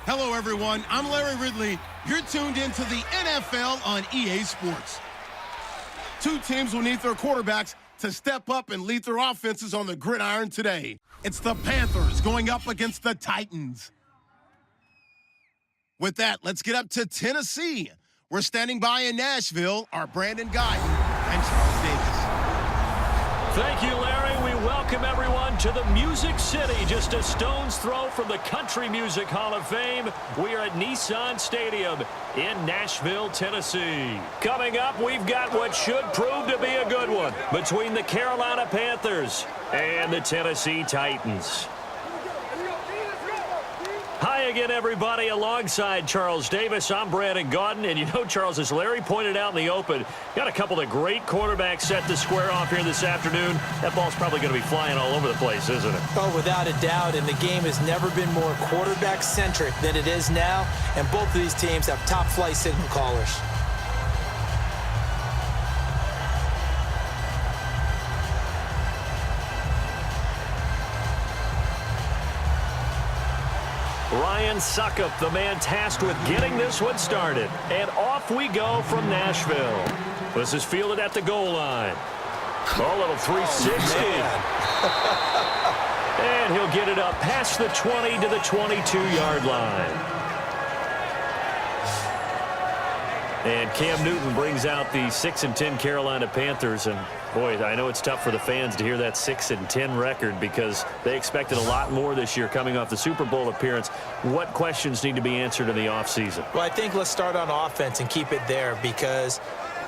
Hello, everyone. I'm Larry Ridley. You're tuned into the NFL on EA Sports. Two teams will need their quarterbacks to step up and lead their offenses on the gridiron today. It's the Panthers going up against the Titans. With that, let's get up to Tennessee. We're standing by in Nashville, our Brandon Guyton and Charles Davis. Thank you, Larry. We welcome everyone to the Music City, just a stone's throw from the Country Music Hall of Fame. We are at Nissan Stadium in Nashville, Tennessee. Coming up, we've got what should prove to be a good one between the Carolina Panthers and the Tennessee Titans. Hi again, everybody. Alongside Charles Davis, I'm Brandon Guyton. And you know, Charles, as Larry pointed out in the open, got a couple of great quarterbacks set to square off here this afternoon. That ball's probably going to be flying all over the place, isn't it? Oh, without a doubt. And the game has never been more quarterback-centric than it is now. And both of these teams have top-flight signal callers. Ryan Suckup, the man tasked with getting this one started. And off we go from Nashville. This is fielded at the goal line. Oh, little 360. And he'll get it up past the 20 to the 22-yard line. And Cam Newton brings out the 6-10 Carolina Panthers. And, boy, I know it's tough for the fans to hear that 6-10 record because they expected a lot more this year coming off the Super Bowl appearance. What questions need to be answered in the offseason? Well, I think let's start on offense and keep it there because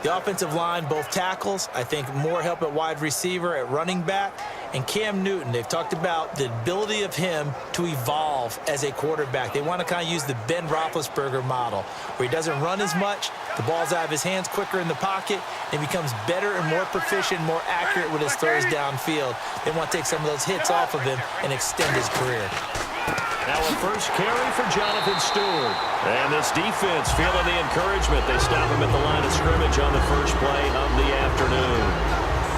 the offensive line, both tackles, I think more help at wide receiver, at running back, and Cam Newton. They've talked about the ability of him to evolve as a quarterback. They want to kind of use the Ben Roethlisberger model where he doesn't run as much, the ball's out of his hands quicker in the pocket, and becomes better and more proficient, more accurate with his throws downfield. They want to take some of those hits off of him and extend his career. Now a first carry for Jonathan Stewart. And this defense feeling the encouragement. They stop him at the line of scrimmage on the first play of the afternoon.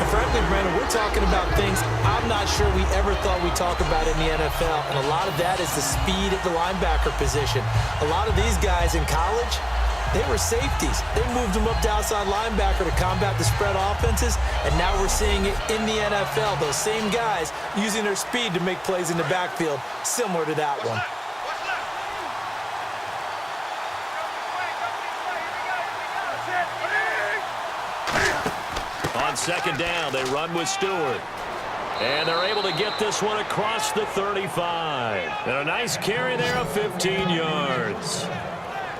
And frankly, Brandon, we're talking about things I'm not sure we ever thought we'd talk about in the NFL. And a lot of that is the speed at the linebacker position. A lot of these guys in college, they were safeties. They moved them up to outside linebacker to combat the spread offenses, and now we're seeing it in the NFL. Those same guys using their speed to make plays in the backfield, similar to that one. On second down, they run with Stewart. And they're able to get this one across the 35. And a nice carry there of 15 yards.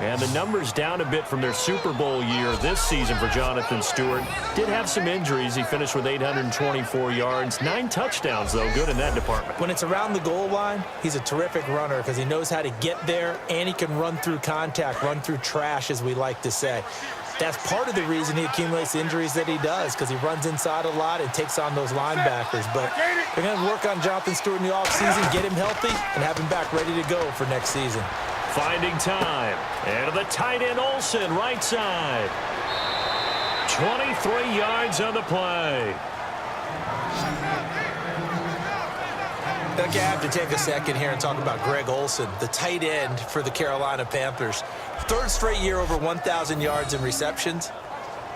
And the numbers down a bit from their Super Bowl year this season for Jonathan Stewart. Did have some injuries. He finished with 824 yards. 9 touchdowns, though. Good in that department. When it's around the goal line, he's a terrific runner because he knows how to get there, and he can run through contact, run through trash, as we like to say. That's part of the reason he accumulates the injuries that he does, because he runs inside a lot and takes on those linebackers. But they're going to work on Jonathan Stewart in the offseason, get him healthy, and have him back ready to go for next season. Finding time. And the tight end Olsen, right side. 23 yards on the play. I think I have to take a second here and talk about Greg Olsen, the tight end for the Carolina Panthers. Third straight year over 1,000 yards in receptions.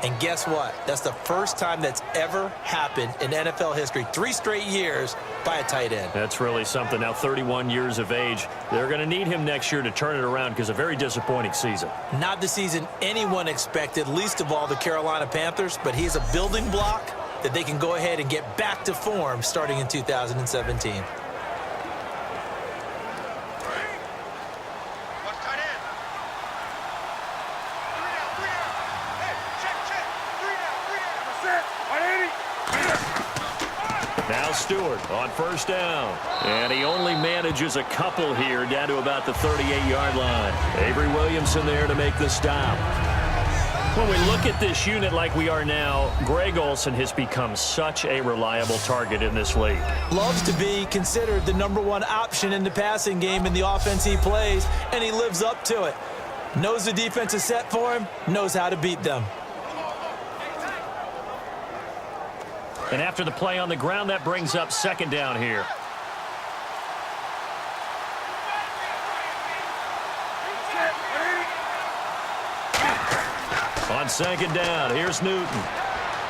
And guess what? That's the first time that's ever happened in NFL history. 3 straight years by a tight end. That's really something. Now 31 years of age. They're going to need him next year to turn it around because a very disappointing season. Not the season anyone expected, least of all the Carolina Panthers, but he's a building block that they can go ahead and get back to form starting in 2017. Stewart on first down. And he only manages a couple here down to about the 38-yard line. Avery Williamson there to make the stop. When we look at this unit like we are now, Greg Olsen has become such a reliable target in this league. Loves to be considered the #1 option in the passing game in the offense he plays, and he lives up to it. Knows the defense is set for him, knows how to beat them. And after the play on the ground, that brings up second down here. On second down, here's Newton.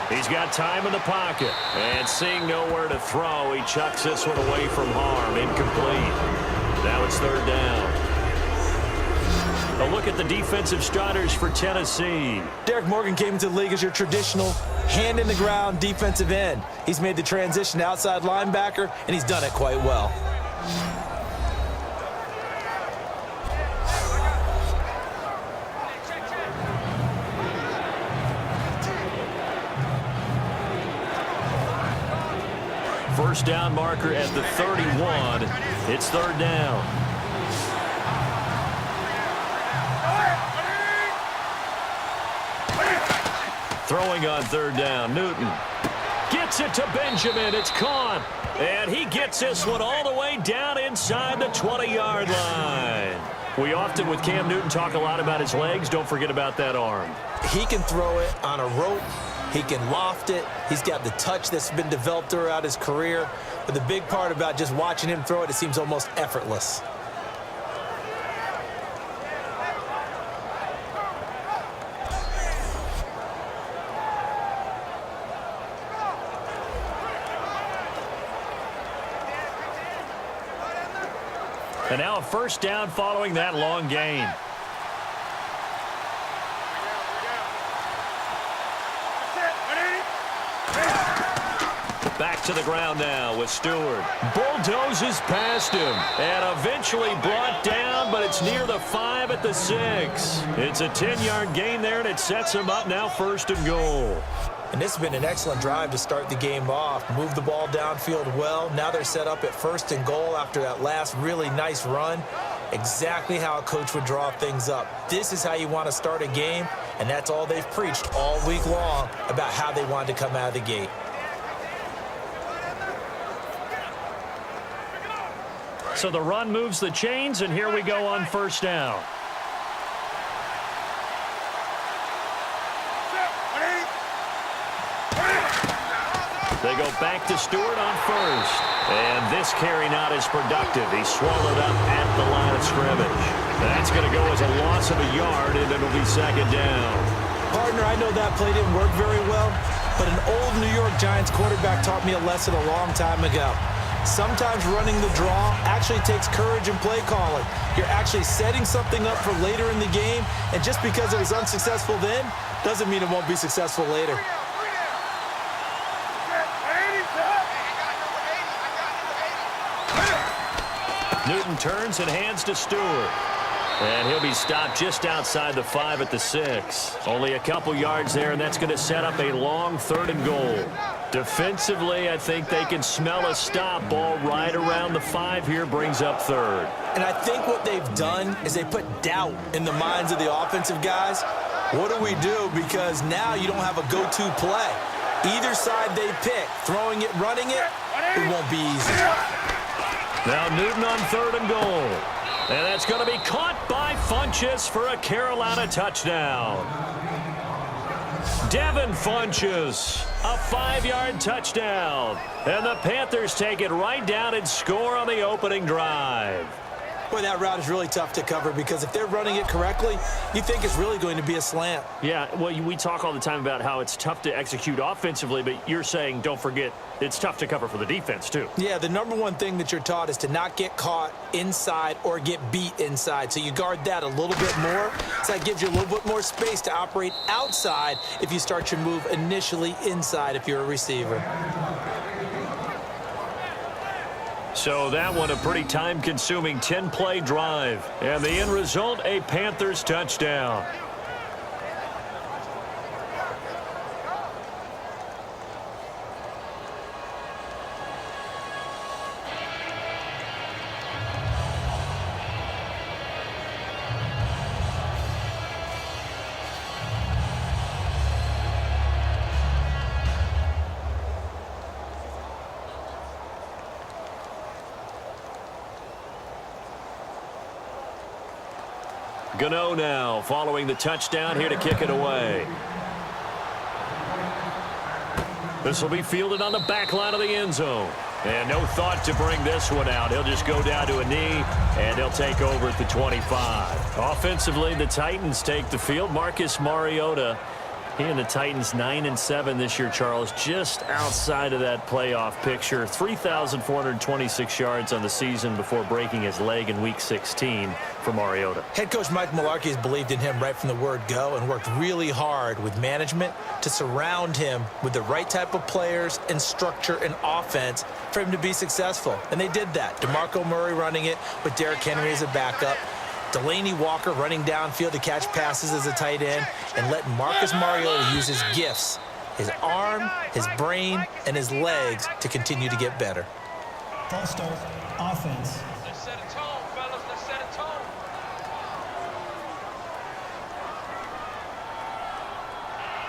He's got time in the pocket. And seeing nowhere to throw, he chucks this one away from harm. Incomplete. Now it's third down. A look at the defensive starters for Tennessee. Derek Morgan came into the league as your traditional hand-in-the-ground defensive end. He's made the transition to outside linebacker, and he's done it quite well. First down marker at the 31. It's third down. Throwing on third down, Newton. Gets it to Benjamin. It's caught. And he gets this one all the way down inside the 20-yard line. We often, with Cam Newton, talk a lot about his legs. Don't forget about that arm. He can throw it on a rope. He can loft it. He's got the touch that's been developed throughout his career. But the big part about just watching him throw it, it seems almost effortless. And now a first down following that long gain. Back to the ground now with Stewart. Bulldozes past him and eventually brought down, but it's near the 5 at the 6. It's a 10-yard gain there, and it sets him up now first and goal. And this has been an excellent drive to start the game off. Move the ball downfield well. Now they're set up at first and goal after that last really nice run. Exactly how a coach would draw things up. This is how you want to start a game, and that's all they've preached all week long about how they wanted to come out of the gate. So the run moves the chains, and here we go on first down. They go back to Stewart on first. And this carry not as productive. He's swallowed up at the line of scrimmage. That's going to go as a loss of a yard, and it'll be second down. Partner, I know that play didn't work very well, but an old New York Giants quarterback taught me a lesson a long time ago. Sometimes running the draw actually takes courage and play calling. You're actually setting something up for later in the game, and just because it was unsuccessful then doesn't mean it won't be successful later. Newton turns and hands to Stewart. And he'll be stopped just outside the 5 at the 6. Only a couple yards there, and that's going to set up a long third and goal. Defensively, I think they can smell a stop. Ball right around the 5 here brings up third. And I think what they've done is they put doubt in the minds of the offensive guys. What do we do? Because now you don't have a go-to play. Either side they pick, throwing it, running it, it won't be easy. Now Newton on third and goal. And that's going to be caught by Funchess for a Carolina touchdown. Devin Funchess, a 5-yard touchdown. And the Panthers take it right down and score on the opening drive. Boy, that route is really tough to cover because if they're running it correctly, you think it's really going to be a slant. Yeah, well, we talk all the time about how it's tough to execute offensively, but you're saying, don't forget, it's tough to cover for the defense, too. Yeah, the number one thing that you're taught is to not get caught inside or get beat inside. So you guard that a little bit more. So that gives you a little bit more space to operate outside if you start your move initially inside if you're a receiver. So that one a pretty time-consuming 10-play drive. And the end result, a Panthers touchdown. Gano now following the touchdown here to kick it away. This will be fielded on the back line of the end zone. And no thought to bring this one out. He'll just go down to a knee, and he'll take over at the 25. Offensively, the Titans take the field. Marcus Mariota He and the Titans 9-7 this year, Charles, just outside of that playoff picture. 3,426 yards on the season before breaking his leg in Week 16 for Mariota. Head coach Mike Mularkey has believed in him right from the word go and worked really hard with management to surround him with the right type of players and structure and offense for him to be successful. And they did that. DeMarco Murray running it with Derrick Henry as a backup. Delaney Walker running downfield to catch passes as a tight end, and letting Marcus Mariota use his gifts, his arm, his brain, and his legs to continue to get better. False start, offense. Let's set a tone, fellas. Let's set a tone.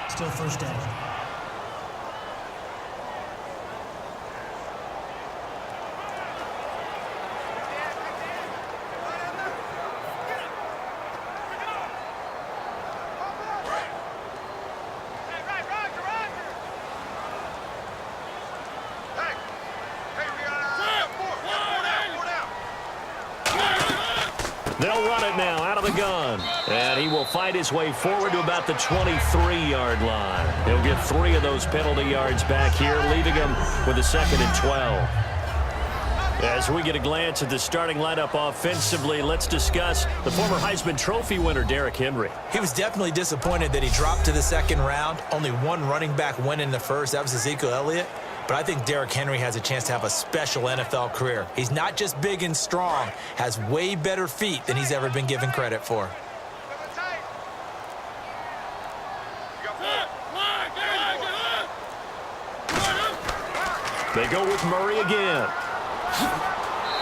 Still first down. They'll run it now out of the gun. And he will fight his way forward to about the 23-yard line. He'll get 3 of those penalty yards back here, leaving him with a 2nd and 12. As we get a glance at the starting lineup offensively, let's discuss the former Heisman Trophy winner, Derrick Henry. He was definitely disappointed that he dropped to the second round. Only one running back went in the first. That was Ezekiel Elliott. But I think Derrick Henry has a chance to have a special NFL career. He's not just big and strong, has way better feet than he's ever been given credit for. They go with Murray again.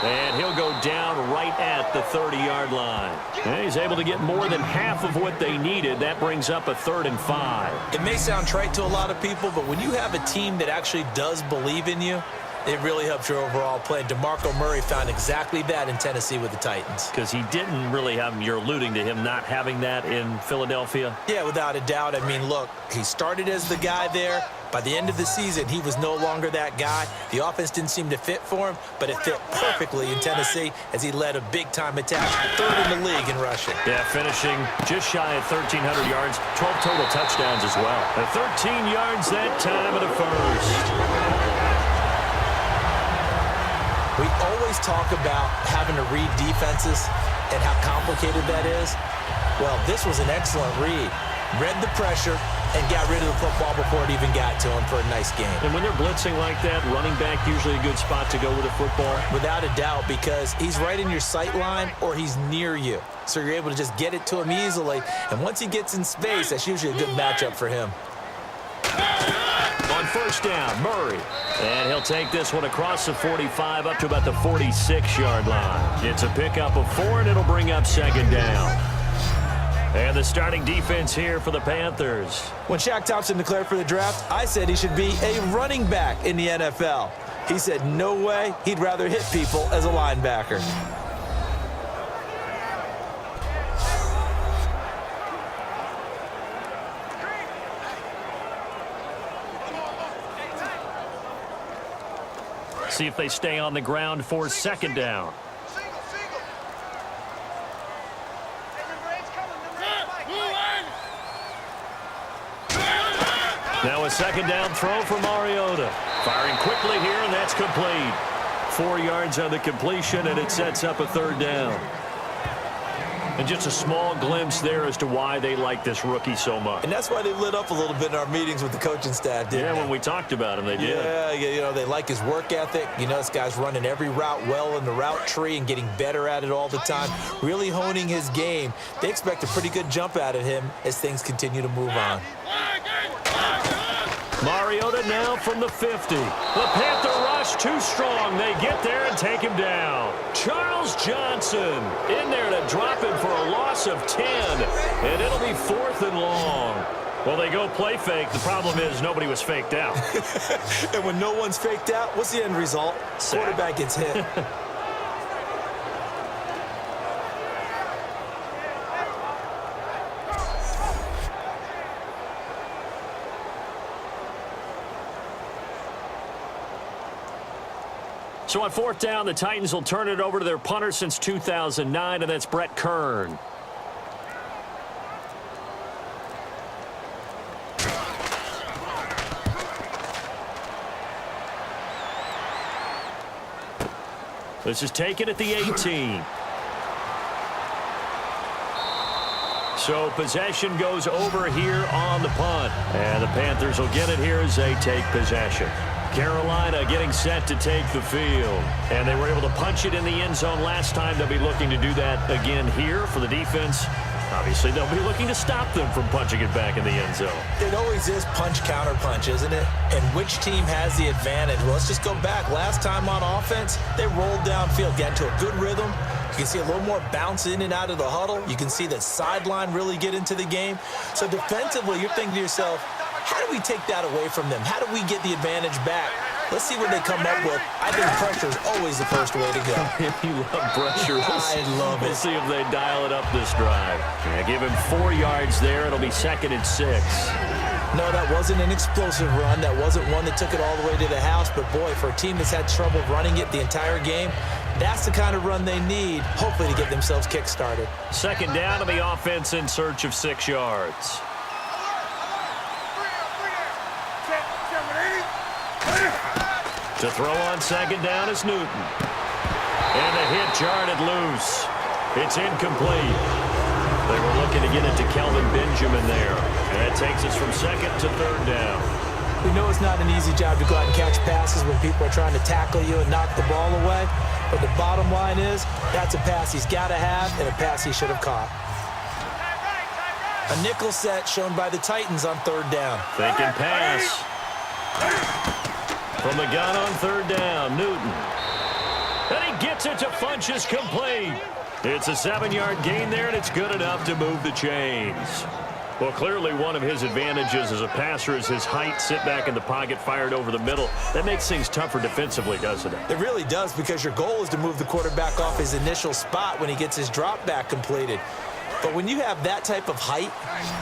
And he'll go down right at the 30-yard line. And he's able to get more than half of what they needed. That brings up a 3rd and 5. It may sound trite to a lot of people, but when you have a team that actually does believe in you, it really helps your overall play. DeMarco Murray found exactly that in Tennessee with the Titans. Because he didn't really have, you're alluding to him not having that in Philadelphia? Yeah, without a doubt. I mean, look, he started as the guy there. By the end of the season, he was no longer that guy. The offense didn't seem to fit for him, but it fit perfectly in Tennessee as he led a big-time attack, 3rd in the league in rushing. Yeah, finishing just shy of 1,300 yards, 12 total touchdowns as well. 13 yards that time of the first. We always talk about having to read defenses and how complicated that is. Well, this was an excellent read. Read the pressure and got rid of the football before it even got to him for a nice game. And when they're blitzing like that, running back usually a good spot to go with the football? Without a doubt, because he's right in your sight line or he's near you. So you're able to just get it to him easily. And once he gets in space, that's usually a good matchup for him. On first down, Murray. And he'll take this one across the 45 up to about the 46-yard line. It's a pickup of 4, and it'll bring up 2nd down. And the starting defense here for the Panthers. When Shaq Thompson declared for the draft, I said he should be a running back in the NFL. He said no way, he'd rather hit people as a linebacker. See if they stay on the ground for 2nd down. Now a 2nd down throw for Mariota. Firing quickly here, and that's complete. 4 yards on the completion, and it sets up a 3rd down. And just a small glimpse there as to why they like this rookie so much. And that's why they lit up a little bit in our meetings with the coaching staff, didn't they? When we talked about him, they did. Yeah, you know, they like his work ethic. You know, this guy's running every route well in the route tree and getting better at it all the time, really honing his game. They expect a pretty good jump out of him as things continue to move on. Mariota now from the 50. The Panther rush too strong. They get there and take him down. Charles Johnson in there to drop him for a loss of 10. And it'll be 4th and long. Well, they go play fake. The problem is nobody was faked out. And when no one's faked out, what's the end result? Quarterback gets hit. So on 4th down, the Titans will turn it over to their punter since 2009, and that's Brett Kern. This is taken at the 18. So possession goes over here on the punt. And the Panthers will get it here as they take possession. Carolina getting set to take the field. And they were able to punch it in the end zone last time. They'll be looking to do that again here for the defense. Obviously, they'll be looking to stop them from punching it back in the end zone. It always is punch-counter-punch, isn't it? And which team has the advantage? Well, let's just go back. Last time on offense, they rolled downfield, got into a good rhythm. You can see a little more bounce in and out of the huddle. You can see that sideline really get into the game. So defensively, you're thinking to yourself, how do we take that away from them? How do we get the advantage back? Let's see what they come up with. I think pressure is always the first way to go. You love pressure. I love it. We'll see if they dial it up this drive. Yeah, give him 4 yards there. It'll be 2nd and 6. No, that wasn't an explosive run. That wasn't one that took it all the way to the house. But, boy, for a team that's had trouble running it the entire game, that's the kind of run they need, hopefully, to get themselves kick-started. 2nd down to the offense in search of 6 yards. To throw on 2nd down is Newton. And the hit jarred loose. It's incomplete. They were looking to get it to Kelvin Benjamin there. And that takes us from 2nd to 3rd down. We know it's not an easy job to go out and catch passes when people are trying to tackle you and knock the ball away. But the bottom line is, that's a pass he's got to have and a pass he should have caught. A nickel set shown by the Titans on 3rd down. Thinking pass. From the gun on 3rd down, Newton. And he gets it to Funchess complete. It's a 7-yard gain there, and it's good enough to move the chains. Well, clearly one of his advantages as a passer is his height, sit back in the pocket, fired over the middle. That makes things tougher defensively, doesn't it? It really does, because your goal is to move the quarterback off his initial spot when he gets his drop back completed. But when you have that type of height,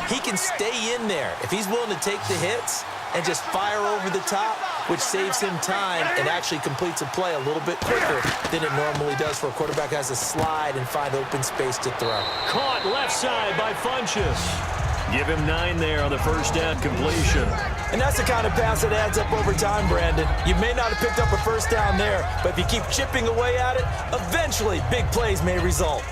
he can stay in there. If he's willing to take the hits and just fire over the top, which saves him time and actually completes a play a little bit quicker than it normally does for a quarterback who has to slide and find open space to throw. Caught left side by Funchess. Give him 9 there on the first down completion. And that's the kind of pass that adds up over time, Brandon. You may not have picked up a first down there, but if you keep chipping away at it, eventually big plays may result.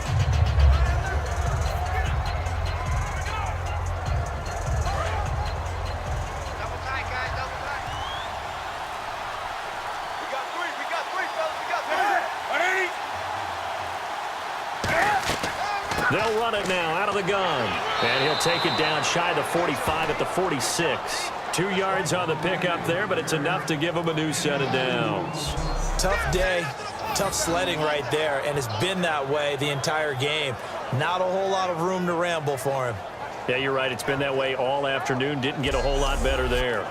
They'll run it now out of the gun. And he'll take it down shy of the 45 at the 46. 2 yards on the pickup there, but it's enough to give him a new set of downs. Tough day, tough sledding right there, and it's been that way the entire game. Not a whole lot of room to ramble for him. Yeah, you're right. It's been that way all afternoon. Didn't get a whole lot better there.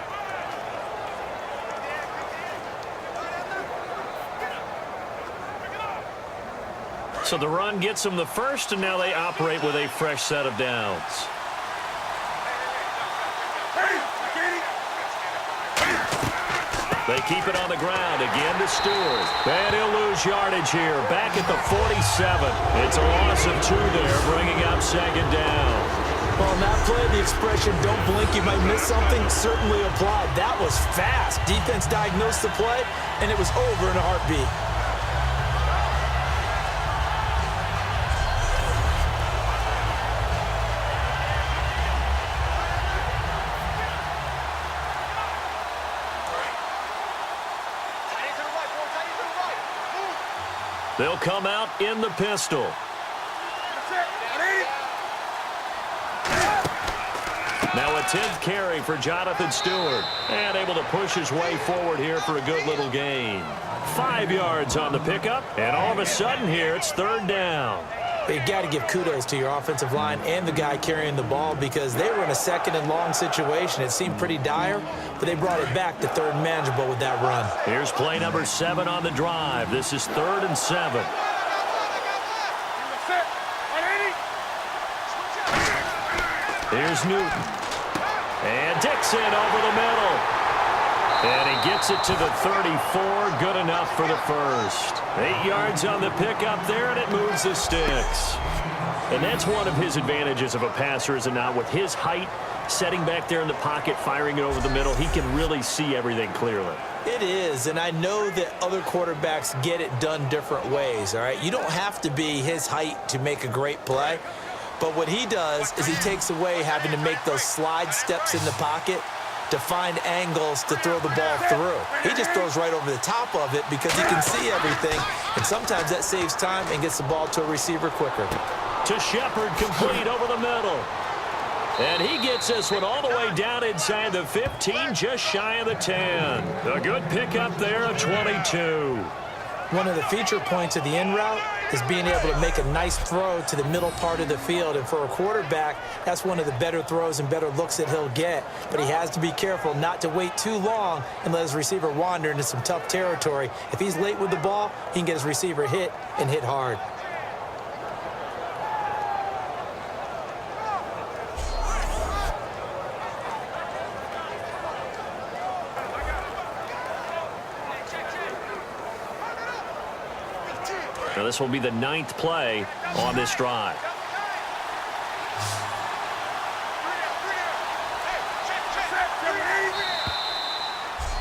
So the run gets them the first, and now they operate with a fresh set of downs. They keep it on the ground again to Stewart. And he'll lose yardage here. Back at the 47. It's a loss of 2 there, bringing up 2nd down. Well, on that play, the expression, don't blink, you might miss something, certainly applied. That was fast. Defense diagnosed the play, and it was over in a heartbeat. They'll come out in the pistol. Now a 10th carry for Jonathan Stewart. And able to push his way forward here for a good little gain. 5 yards on the pickup. And all of a sudden here, it's 3rd down. You got to give kudos to your offensive line and the guy carrying the ball, because they were in a 2nd and long situation. It seemed pretty dire, but they brought it back to 3rd and manageable with that run. Here's play number 7 on the drive. This is 3rd and 7. Here's Newton. And Dixon over the middle. And he gets it to the 34. Good enough for the first. 8 yards on the pickup there, and it moves the sticks. And that's one of his advantages of a passer, is it not? With his height, setting back there in the pocket, firing it over the middle, he can really see everything clearly. It is, and I know that other quarterbacks get it done different ways, all right? You don't have to be his height to make a great play, but what he does is he takes away having to make those slide steps in the pocket to find angles to throw the ball through. He just throws right over the top of it because he can see everything, and sometimes that saves time and gets the ball to a receiver quicker. To Shepard, complete over the middle. And he gets this one all the way down inside the 15, just shy of the 10. A good pickup there of 22. One of the feature points of the in route is being able to make a nice throw to the middle part of the field. And for a quarterback, that's one of the better throws and better looks that he'll get. But he has to be careful not to wait too long and let his receiver wander into some tough territory. If he's late with the ball, he can get his receiver hit and hit hard. Now this will be the 9th play on this drive.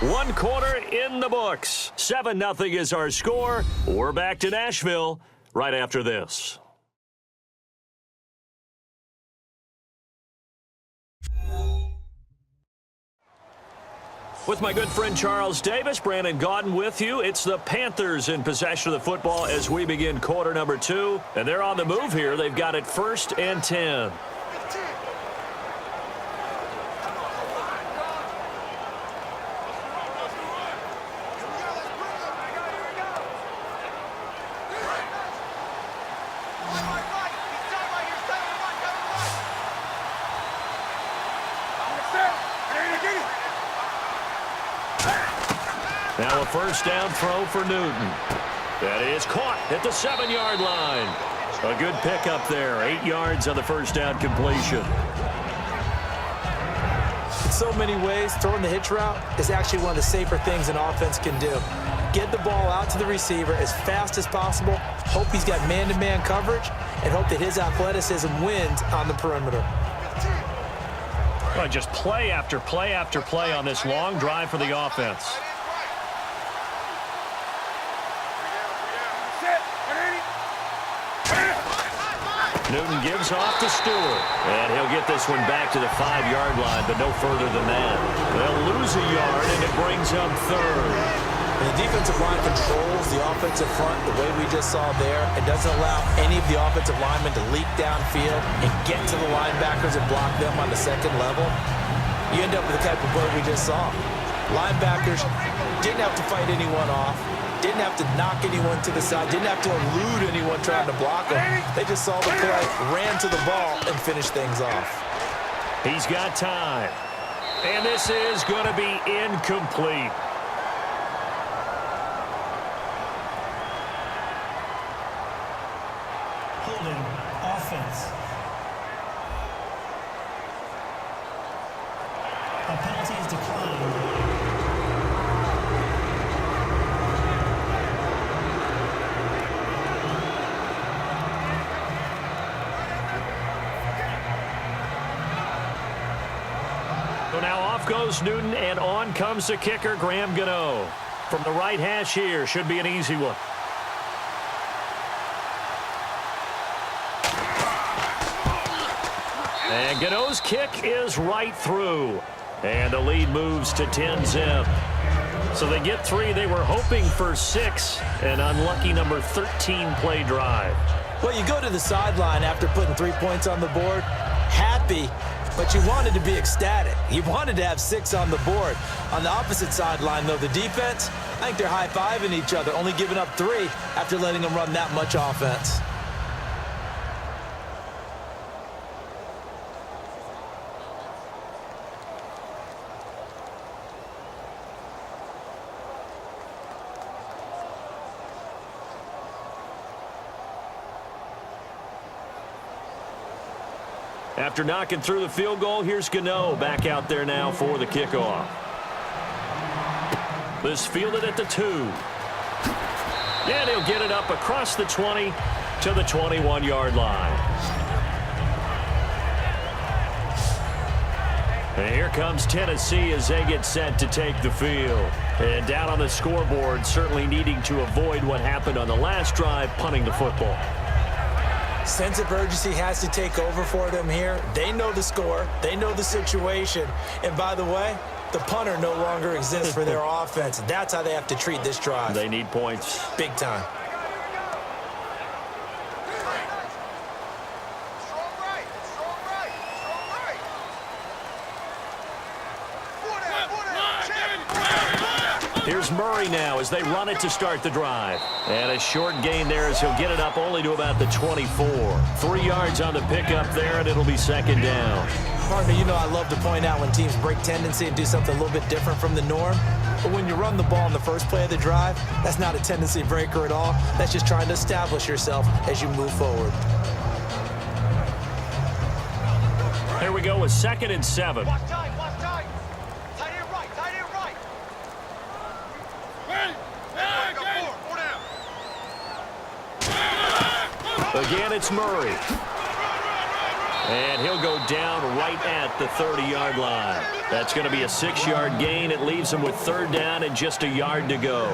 One quarter in the books. 7-0 is our score. We're back to Nashville right after this. With my good friend Charles Davis, Brandon Gaudin with you. It's the Panthers in possession of the football as we begin quarter number 2. And they're on the move here. They've got it 1st and 10. Now a first down throw for Newton. That is caught at the 7-yard line. A good pickup there. 8 yards on the first down completion. In so many ways, throwing the hitch route is actually one of the safer things an offense can do. Get the ball out to the receiver as fast as possible, hope he's got man-to-man coverage, and hope that his athleticism wins on the perimeter. Well, just play after play after play on this long drive for the offense. Newton gives off to Stewart, and he'll get this one back to the 5-yard line, but no further than that. They'll lose a yard, and it brings up 3rd. And the defensive line controls the offensive front the way we just saw there. It doesn't allow any of the offensive linemen to leak downfield and get to the linebackers and block them on the second level. You end up with the type of play we just saw. Linebackers didn't have to fight anyone off. Didn't have to knock anyone to the side. Didn't have to elude anyone trying to block them. They just saw the play, ran to the ball, and finished things off. He's got time. And this is going to be incomplete. Holding offense. A penalty is declined. So now off goes Newton, and on comes the kicker, Graham Gano. From the right hash here, should be an easy one. And Gano's kick is right through. And the lead moves to 10-zip. So they get 3. They were hoping for 6. An unlucky number 13 play drive. Well, you go to the sideline after putting 3 points on the board, happy, but you wanted to be ecstatic. You wanted to have 6 on the board. On the opposite sideline, though, the defense, I think they're high-fiving each other, only giving up 3 after letting them run that much offense. After knocking through the field goal, here's Gano back out there now for the kickoff. This fielded at the 2. And he'll get it up across the 20 to the 21-yard line. And here comes Tennessee as they get set to take the field. And down on the scoreboard, certainly needing to avoid what happened on the last drive, punting the football. Sense of urgency has to take over for them here. They know the score. They know the situation. And by the way, the punter no longer exists for their offense. That's how they have to treat this drive. They need points. Big time. Here's Murray now as they run it to start the drive. And a short gain there as he'll get it up only to about the 24. 3 yards on the pickup there, and it'll be second down. Partner, you know I love to point out when teams break tendency and do something a little bit different from the norm. But when you run the ball in the first play of the drive, that's not a tendency breaker at all. That's just trying to establish yourself as you move forward. Here we go with 2nd and 7. Watch time, watch time. Tight end right, tight end right. Ready? Go down. Again, it's Murray. And he'll go down right at the 30-yard line. That's going to be a 6-yard gain. It leaves him with 3rd down and just a yard to go.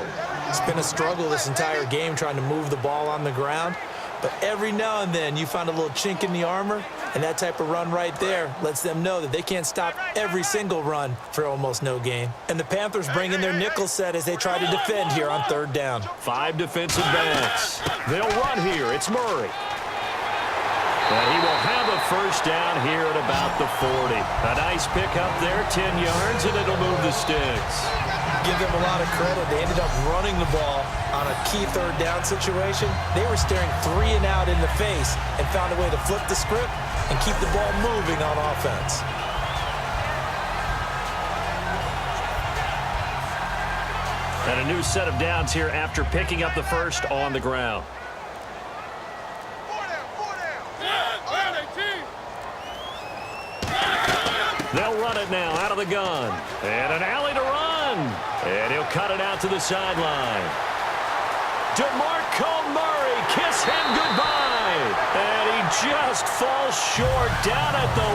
It's been a struggle this entire game trying to move the ball on the ground. But every now and then you find a little chink in the armor, and that type of run right there lets them know that they can't stop every single run for almost no gain. And the Panthers bring in their nickel set as they try to defend here on 3rd down. 5 defensive backs. They'll run here. It's Murray. And he will have a 1st down here at about the 40. A nice pickup there, 10 yards, and it'll move the sticks. Give them a lot of credit. They ended up running the ball on a key 3rd down situation. They were staring 3 and out in the face and found a way to flip the script and keep the ball moving on offense. And a new set of downs here after picking up the 1st on the ground. They'll run it now out of the gun. And an alley to run. And he'll cut it out to the sideline. DeMarco Murray, kiss him goodbye. And he just falls short down at the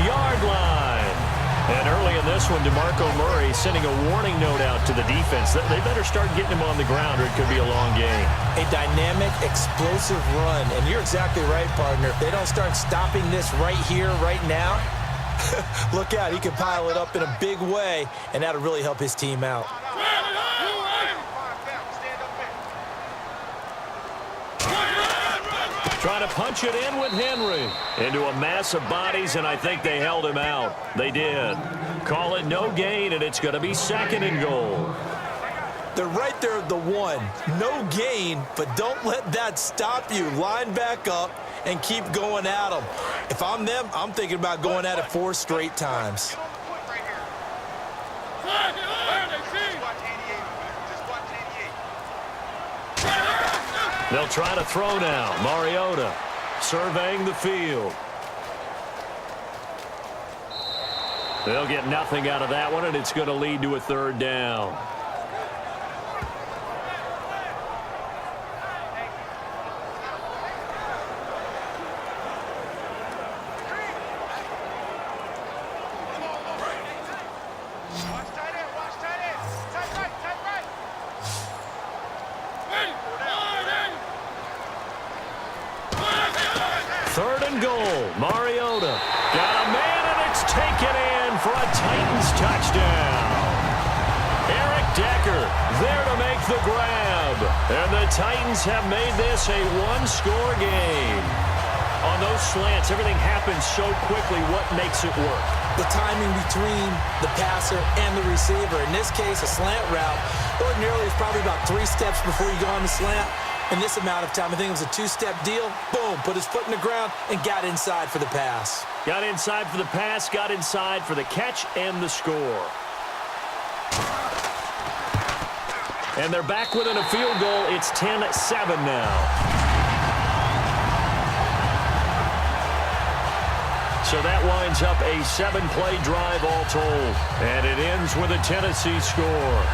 1-yard line. And early in this one, DeMarco Murray sending a warning note out to the defense. They better start getting him on the ground or it could be a long game. A dynamic, explosive run. And you're exactly right, partner. If they don't start stopping this right here, right now, look out. He can pile it up in a big way, and that'll really help his team out. Trying to punch it in with Henry. Into a mass of bodies, and I think they held him out. They did. Call it no gain, and it's going to be 2nd and goal. They're right there at the 1. No gain, but don't let that stop you. Line back up and keep going at them. If I'm them, I'm thinking about going at it 4 straight times. They'll try to throw now. Mariota surveying the field. They'll get nothing out of that one, and it's going to lead to a 3rd down. Mariota got a man, and it's taken in for a Titans touchdown. Eric Decker there to make the grab. And the Titans have made this a 1-score game. On those slants, everything happens so quickly. What makes it work? The timing between the passer and the receiver. In this case, a slant route. Ordinarily, it's probably about 3 steps before you go on the slant. In this amount of time, I think it was a 2-step deal. Boom, put his foot in the ground and got inside for the pass. Got inside for the pass, got inside for the catch and the score. And they're back within a field goal. It's 10-7 now. So that winds up a 7-play drive all told. And it ends with a Tennessee score.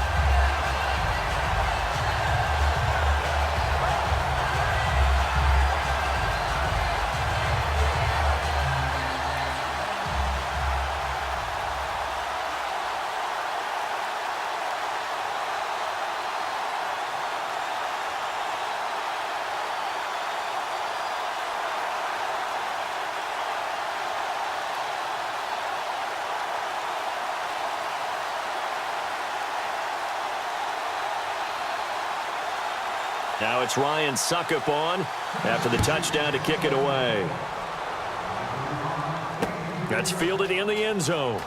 Now it's Ryan Suckup on after the touchdown to kick it away. That's fielded in the end zone.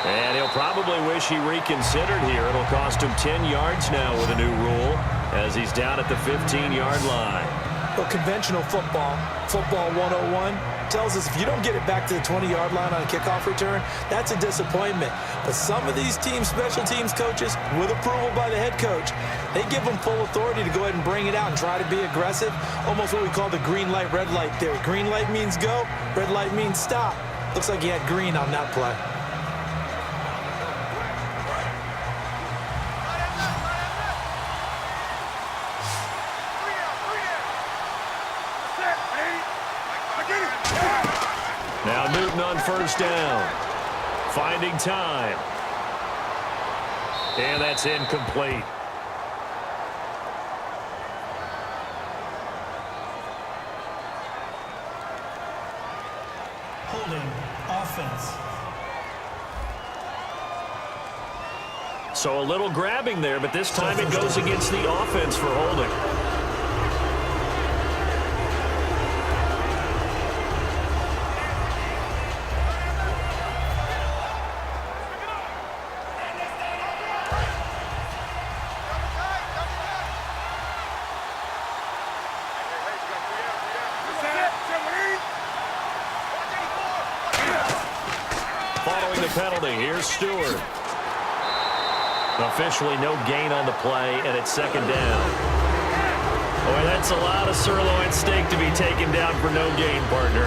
And he'll probably wish he reconsidered here. It'll cost him 10 yards now with a new rule as he's down at the 15-yard line. Well, conventional football 101, tells us if you don't get it back to the 20-yard line on a kickoff return, that's a disappointment. But some of these special teams coaches, with approval by the head coach, they give them full authority to go ahead and bring it out and try to be aggressive, almost what we call the green light, red light theory. Green light means go, red light means stop. Looks like he had green on that play. Now Newton on first down. Finding time. And that's incomplete. Holding offense. So a little grabbing there, but this time it goes against the offense for holding. Following the penalty, here's Stewart. Officially no gain on the play, and it's second down. Boy, that's a lot of sirloin steak to be taken down for no gain, partner.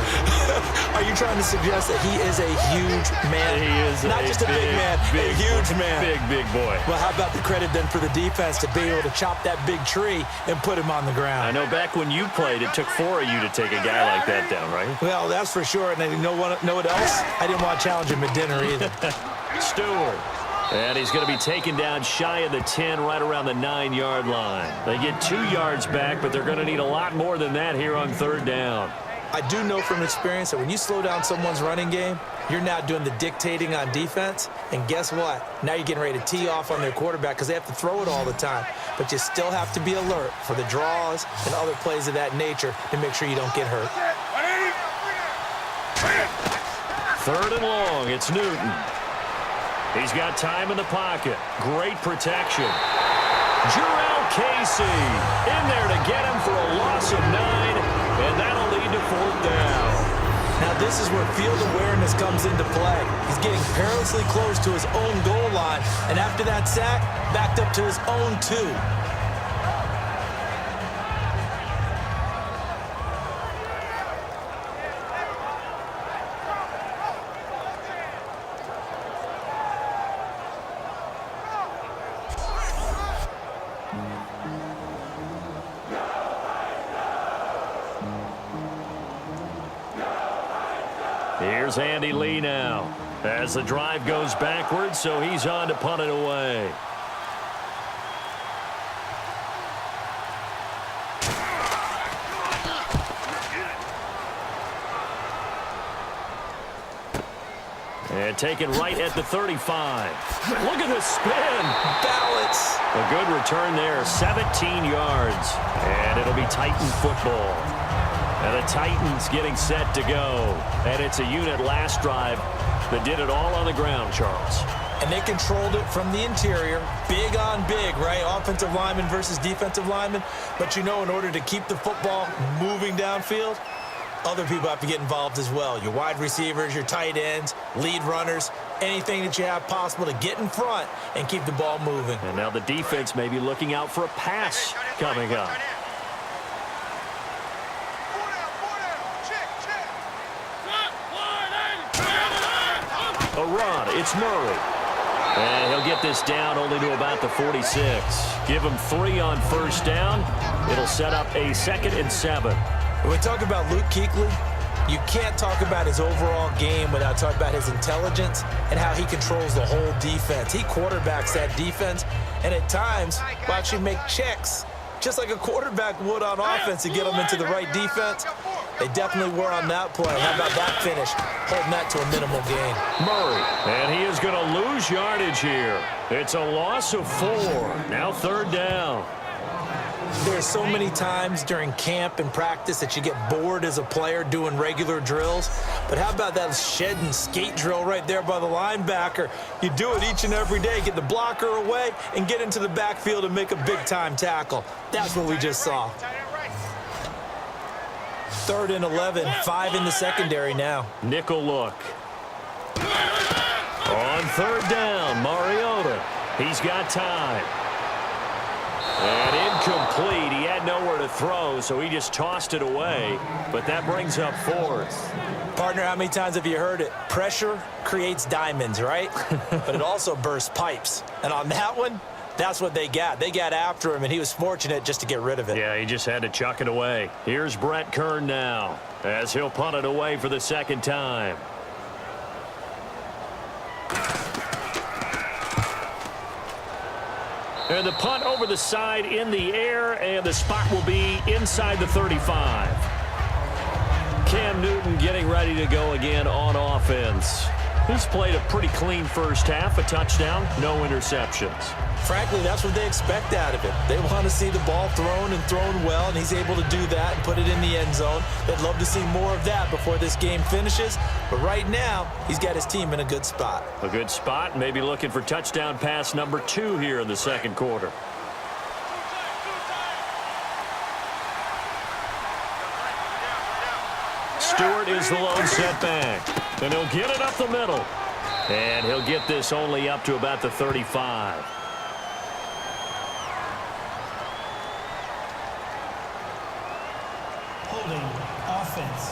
Are you trying to suggest that he is a huge man? He is not just a big man, a huge man. Big boy. Well, how about the credit then for the defense to be able to chop that big tree and put him on the ground? I know back when you played, it took 4 of you to take a guy like that down, right? Well, that's for sure. And know what else? I didn't want to challenge him at dinner either. Stewart. And he's going to be taken down shy of the 10, right around the 9-yard line. They get 2 yards back, but they're going to need a lot more than that here on third down. I do know from experience that when you slow down someone's running game, you're now doing the dictating on defense. And guess what? Now you're getting ready to tee off on their quarterback because they have to throw it all the time. But you still have to be alert for the draws and other plays of that nature to make sure you don't get hurt. Third and long, it's Newton. He's got time in the pocket. Great protection. Jarrell Casey in there to get him for a loss of 9, and that'll lead to fourth down. Now this is where field awareness comes into play. He's getting perilously close to his own goal line, and after that sack, backed up to his own 2. Here's Andy Lee now as the drive goes backwards, so he's on to punt it away. And taken right at the 35. Look at the spin. Balance. A good return there, 17 yards. And it'll be Titan football. And the Titans getting set to go. And it's a unit last drive that did it all on the ground, Charles. And they controlled it from the interior. Big on big, right? Offensive lineman versus defensive lineman. But you know, in order to keep the football moving downfield, other people have to get involved as well. Your wide receivers, your tight ends, lead runners, anything that you have possible to get in front and keep the ball moving. And now the defense may be looking out for a pass coming up. A run, it's Murray. And he'll get this down only to about the 46. Give him 3 on first down. It'll set up a 2nd and 7. When we talk about Luke Kuechly, you can't talk about his overall game without talking about his intelligence and how he controls the whole defense. He quarterbacks that defense, and at times will actually make checks, just like a quarterback would on offense to get them into the right defense. They definitely were on that play. How about that finish? Holding that to a minimal gain. Murray, and he is going to lose yardage here. It's a loss of 4. Now third down. There's so many times during camp and practice that you get bored as a player doing regular drills. But how about that shed and skate drill right there by the linebacker? You do it each and every day. Get the blocker away and get into the backfield and make a big-time tackle. That's what we just saw. 3rd and 11, 5 in the secondary now. Nickel look. On 3rd down, Mariota. He's got time. And incomplete. He had nowhere to throw, so he just tossed it away. But that brings up 4th. Partner, how many times have you heard it? Pressure creates diamonds, right? But it also bursts pipes. And on that one, that's what they got. They got after him, and he was fortunate just to get rid of it. Yeah, he just had to chuck it away. Here's Brett Kern now, as he'll punt it away for the 2nd time. And the punt over the side in the air, and the spot will be inside the 35. Cam Newton getting ready to go again on offense. He's played a pretty clean first half, a touchdown, no interceptions. Frankly, that's what they expect out of him. They want to see the ball thrown and thrown well, and he's able to do that and put it in the end zone. They'd love to see more of that before this game finishes. But right now, he's got his team in a good spot. A good spot, maybe looking for touchdown pass number 2 here in the 2nd quarter. Stewart is the lone setback. And he'll get it up the middle. And he'll get this only up to about the 35. Holding offense.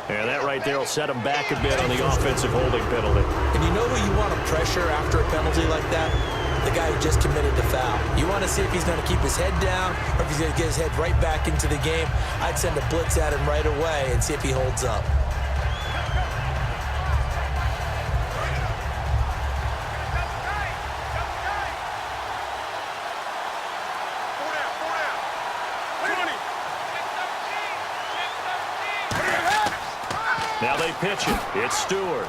And that right there will set him back a bit on the offensive holding penalty. And you know who you want to pressure after a penalty like that? The guy who just committed the foul. You want to see if he's going to keep his head down or if he's going to get his head right back into the game. I'd send a blitz at him right away and see if he holds up. Now they pitch it. It's Stewart.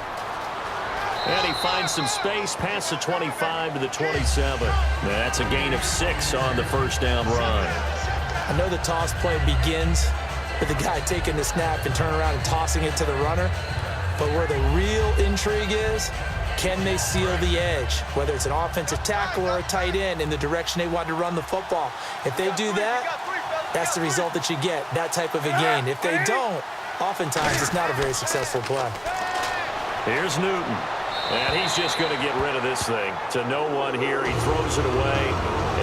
And he finds some space past the 25 to the 27. That's a gain of 6 on the 1st down run. I know the toss play begins with the guy taking the snap and turning around and tossing it to the runner. But where the real intrigue is, can they seal the edge? Whether it's an offensive tackle or a tight end in the direction they want to run the football. If they do that, that's the result that you get, that type of a gain. If they don't, oftentimes it's not a very successful play. Here's Newton. And he's just going to get rid of this thing. To no one here. He throws it away.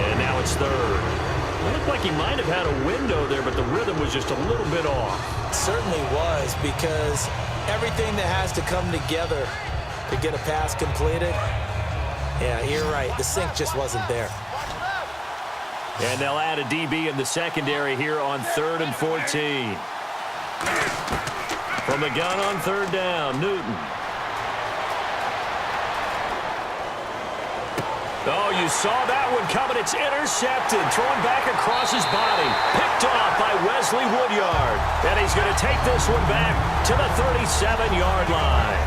And now it's 3rd. It looked like he might have had a window there, but the rhythm was just a little bit off. It certainly was, because everything that has to come together to get a pass completed, yeah, you're right. The sync just wasn't there. And they'll add a DB in the secondary here on 3rd and 14. From the gun on 3rd down, Newton. Oh, you saw that one coming. It's intercepted. Thrown back across his body. Picked off by Wesley Woodyard. And he's going to take this one back to the 37-yard line.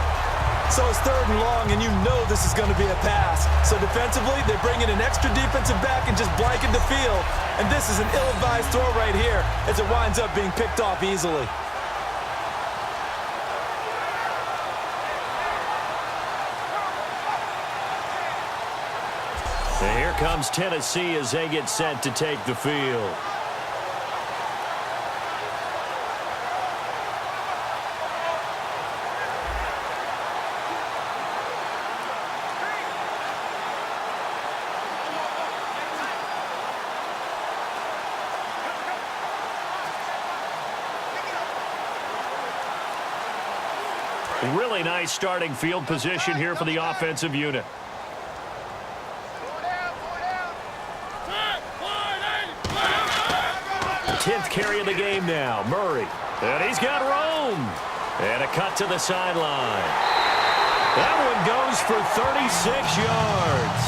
So it's 3rd and long, and you know this is going to be a pass. So defensively, they bring in an extra defensive back and just blanket the field. And this is an ill-advised throw right here as it winds up being picked off easily. And here comes Tennessee as they get set to take the field. Really nice starting field position here for the offensive unit. Tenth carry of the game now, Murray. And he's got room. And a cut to the sideline. That one goes for 36 yards.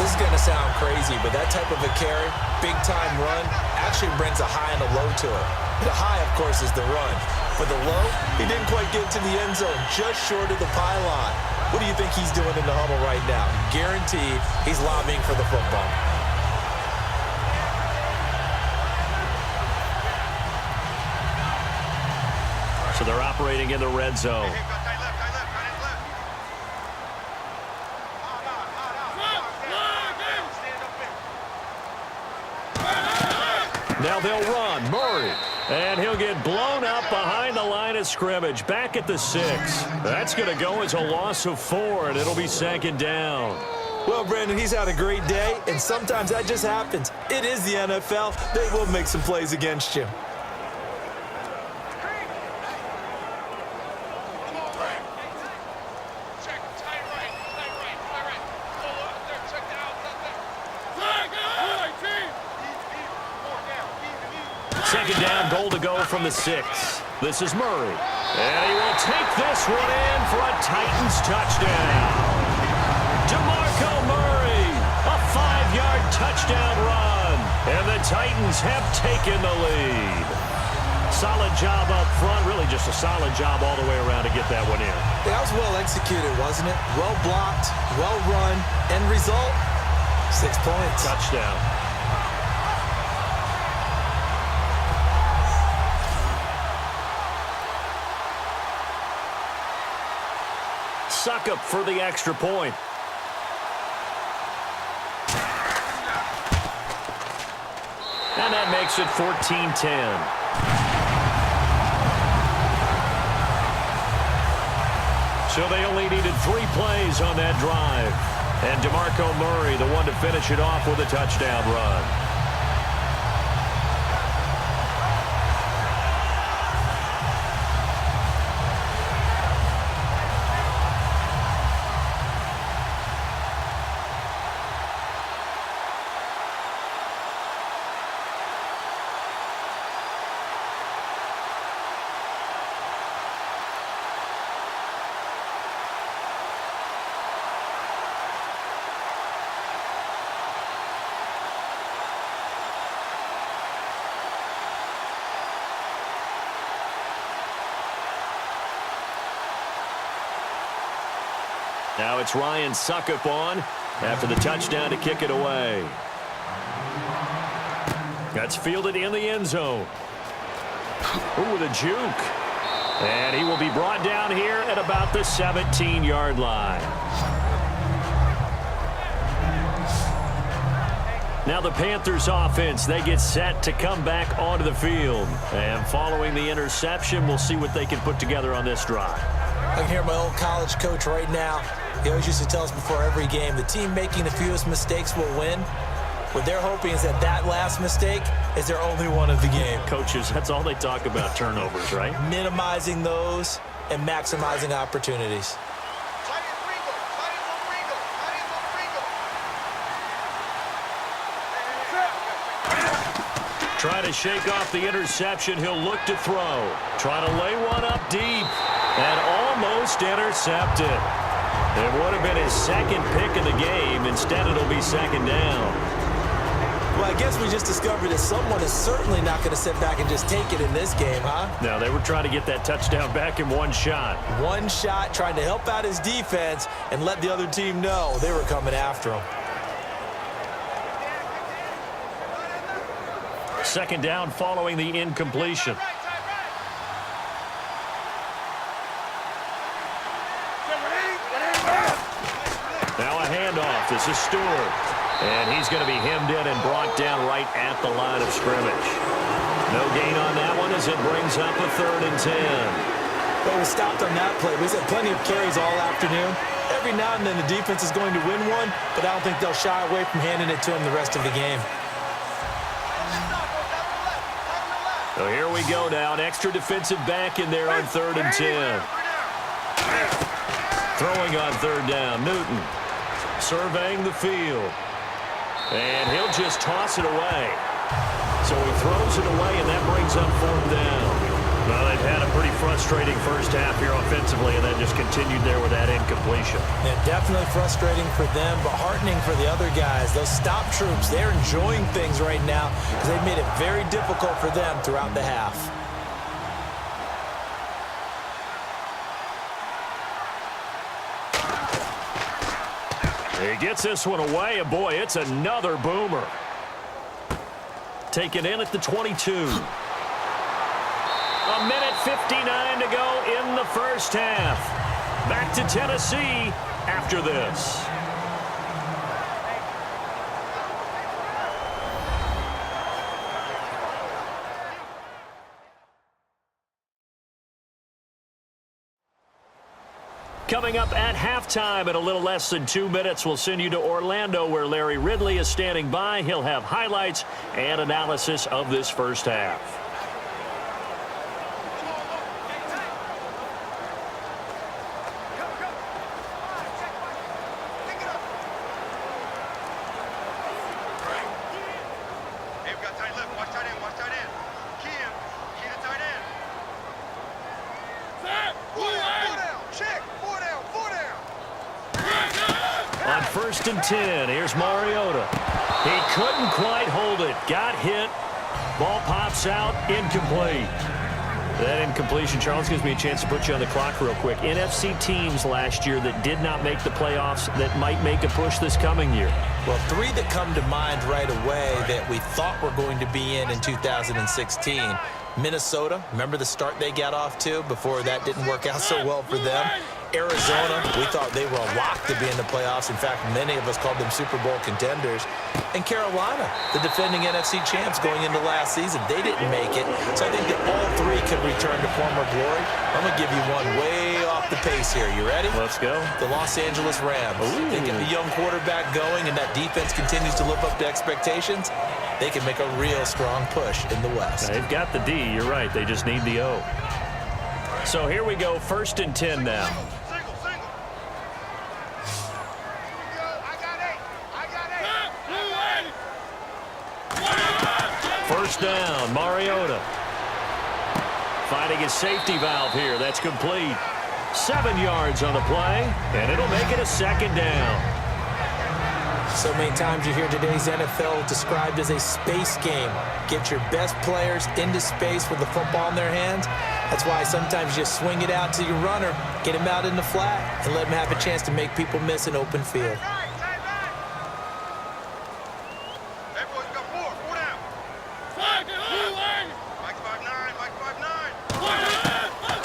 This is going to sound crazy, but that type of a carry, big-time run, actually brings a high and a low to it. The high, of course, is the run. But the low, he didn't quite get to the end zone, just short of the pylon. What do you think he's doing in the huddle right now? Guaranteed he's lobbying for the football. So they're operating in the red zone. Now they'll run. Murray. And he'll get blown up behind the line of scrimmage. Back at the 6. That's going to go as a loss of 4, and it'll be 2nd down. Well, Brandon, he's had a great day, and sometimes that just happens. It is the NFL. They will make some plays against you. Second down, goal to go from the 6. This is Murray. And he will take this one in for a Titans touchdown. DeMarco Murray, a 5-yard touchdown run. And the Titans have taken the lead. Solid job up front, really just a solid job all the way around to get that one in. That was well executed, wasn't it? Well blocked, well run. End result, 6 points. Touchdown. Suck up for the extra point. And that makes it 14-10. So they only needed 3 plays on that drive. And DeMarco Murray, the one to finish it off with a touchdown run. Now it's Ryan Suckup on after the touchdown to kick it away. That's fielded in the end zone. Ooh, with a juke. And he will be brought down here at about the 17-yard line. Now the Panthers offense, they get set to come back onto the field. And following the interception, we'll see what they can put together on this drive. I can hear my old college coach right now. He always used to tell us before every game, the team making the fewest mistakes will win. What they're hoping is that last mistake is their only one of the game. Coaches, that's all they talk about, turnovers, right? Minimizing those and maximizing opportunities. Trying to shake off the interception. He'll look to throw. Trying to lay one up deep. And almost intercepted. It would have been his 2nd pick of the game. Instead, it'll be 2nd down. Well, I guess we just discovered that someone is certainly not going to sit back and just take it in this game, huh? No, they were trying to get that touchdown back in one shot. One shot, trying to help out his defense and let the other team know they were coming after him. 2nd down following the incompletion. Now a handoff. This is Stewart. And he's going to be hemmed in and brought down right at the line of scrimmage. No gain on that one as it brings up a 3rd and 10. Well, we stopped on that play. We've had plenty of carries all afternoon. Every now and then the defense is going to win one, but I don't think they'll shy away from handing it to him the rest of the game. So here we go now. An extra defensive back in there on 3rd and 10. Throwing on 3rd down. Newton surveying the field. And he'll just toss it away. So he throws it away, and that brings up 4th down. Well, they've had a pretty frustrating first half here offensively, and that just continued there with that incompletion. Yeah, definitely frustrating for them, but heartening for the other guys. Those stop troops, they're enjoying things right now because they've made it very difficult for them throughout the half. He gets this one away, and boy, it's another boomer. Taken in at the 22. A minute 59 to go in the first half. Back to Tennessee after this. Coming up at halftime in a little less than 2 minutes, we'll send you to Orlando where Larry Ridley is standing by. He'll have highlights and analysis of this first half. On 1st and 10, here's Mariota. He couldn't quite hold it. Got hit. Ball pops out. Incomplete. That incompletion, Charles, gives me a chance to put you on the clock real quick. NFC teams last year that did not make the playoffs that might make a push this coming year. Well, 3 that come to mind right away that we thought were going to be in 2016. Minnesota, remember the start they got off to before that didn't work out so well for them? Arizona, we thought they were a lock to be in the playoffs. In fact, many of us called them Super Bowl contenders. And Carolina, the defending NFC champs going into last season, they didn't make it. So I think that all 3 could return to former glory. I'm going to give you one way off the pace here. You ready? Let's go. The Los Angeles Rams. Ooh. They get the young quarterback going, and that defense continues to live up to expectations. They can make a real strong push in the West. They've got the D. You're right. They just need the O. So here we go. 1st and 10 now. First down, Mariota. Finding his safety valve here. That's complete. 7 yards on the play, and it'll make it a 2nd down. So many times you hear today's NFL described as a space game. Get your best players into space with the football in their hands. That's why sometimes you swing it out to your runner, get him out in the flat, and let him have a chance to make people miss an open field.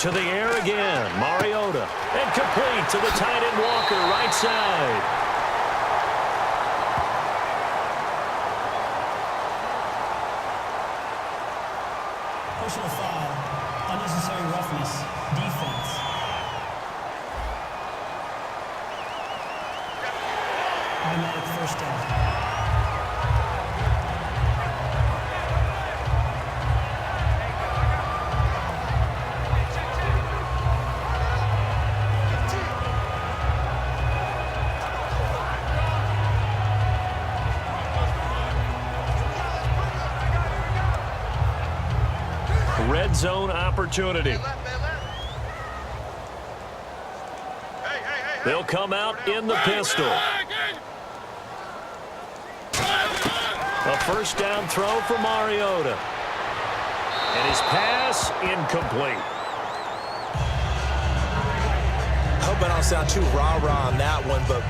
To the air again, Mariota. And complete to the tight end Walker, right side. Personal foul, unnecessary roughness, defense. Automatic first down. Red zone opportunity. They'll come out in the pistol. A first down throw for Mariota. And his pass incomplete. I hope I don't sound too rah-rah on that one, but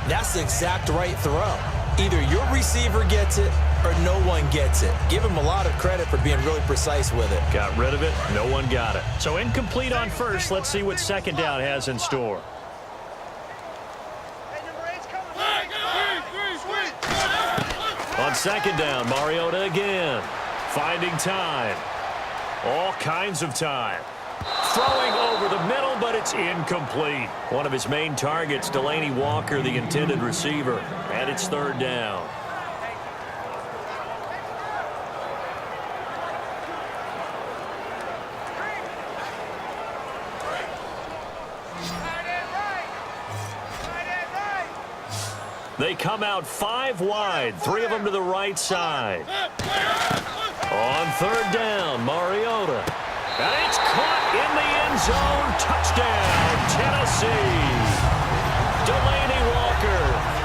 that's the exact right throw. Either your receiver gets it or no one gets it. Give him a lot of credit for being really precise with it. Got rid of it. No one got it. So incomplete on first. Let's see what 2nd down has in store. On 2nd down, Mariota again. Finding time. All kinds of time. Throwing over the middle, but it's incomplete. One of his main targets, Delaney Walker, the intended receiver. And it's 3rd down. They come out 5 wide, 3 of them to the right side. On 3rd down, Mariota. And it's caught in the end zone. Touchdown, Tennessee. Delaney Walker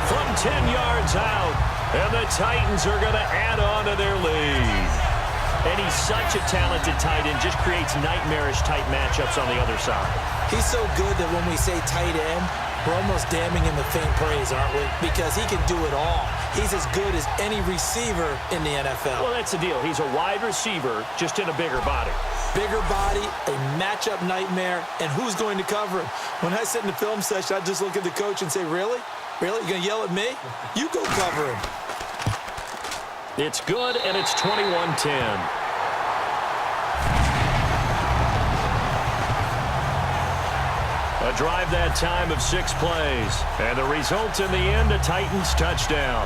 from 10 yards out. And the Titans are going to add on to their lead. And he's such a talented tight end, just creates nightmarish type matchups on the other side. He's so good that when we say tight end, We're almost damning him with faint praise, aren't we? Because he can do it all. He's as good as any receiver in the NFL. Well, that's the deal. He's a wide receiver, just in a bigger body. Bigger body, a matchup nightmare, and who's going to cover him? When I sit in the film session, I just look at the coach and say, really? Really? You going to yell at me? You go cover him. It's good, and it's 21-10. A drive that time of 6 plays. And the result in the end, a Titans touchdown.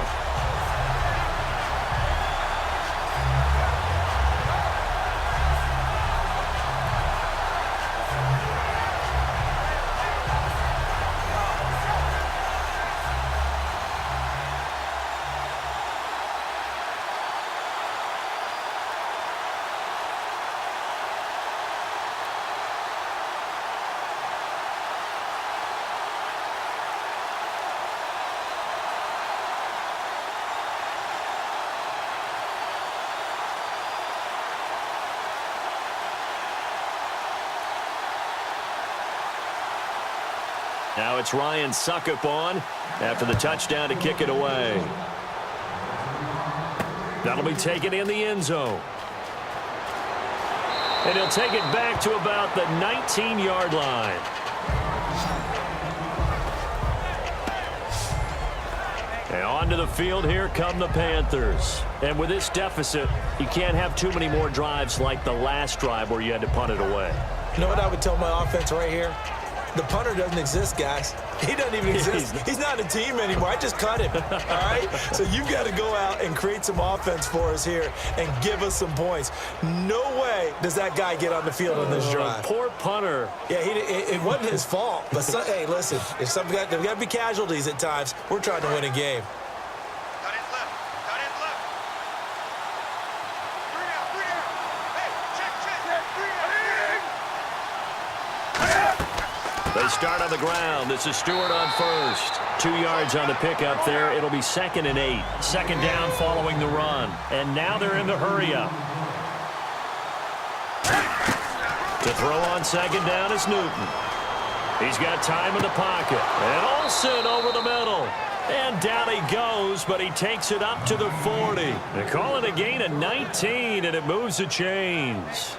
Now it's Ryan Suckup on after the touchdown to kick it away. That'll be taken in the end zone. And he'll take it back to about the 19-yard line. And onto the field, here come the Panthers. And with this deficit, you can't have too many more drives like the last drive where you had to punt it away. You know what I would tell my offense right here? The punter doesn't exist, guys. He doesn't even exist. He's not a team anymore. I just cut him, all right? So you've got to go out and create some offense for us here and give us some points. No way does that guy get on the field on this drive. Poor punter. Yeah, it wasn't his fault. But, hey, listen, there's got to be casualties at times. We're trying to win a game. Cut it left. Cut it left. 3 out. 3 out. Hey, check. 3 out. They start on the ground. This is Stewart on first. 2 yards on the pickup there. It'll be 2nd and 8. Second down following the run. And now they're in the hurry-up. To throw on second down is Newton. He's got time in the pocket. And Olsen over the middle. And down he goes, but he takes it up to the 40. They call it a gain of 19, and it moves the chains.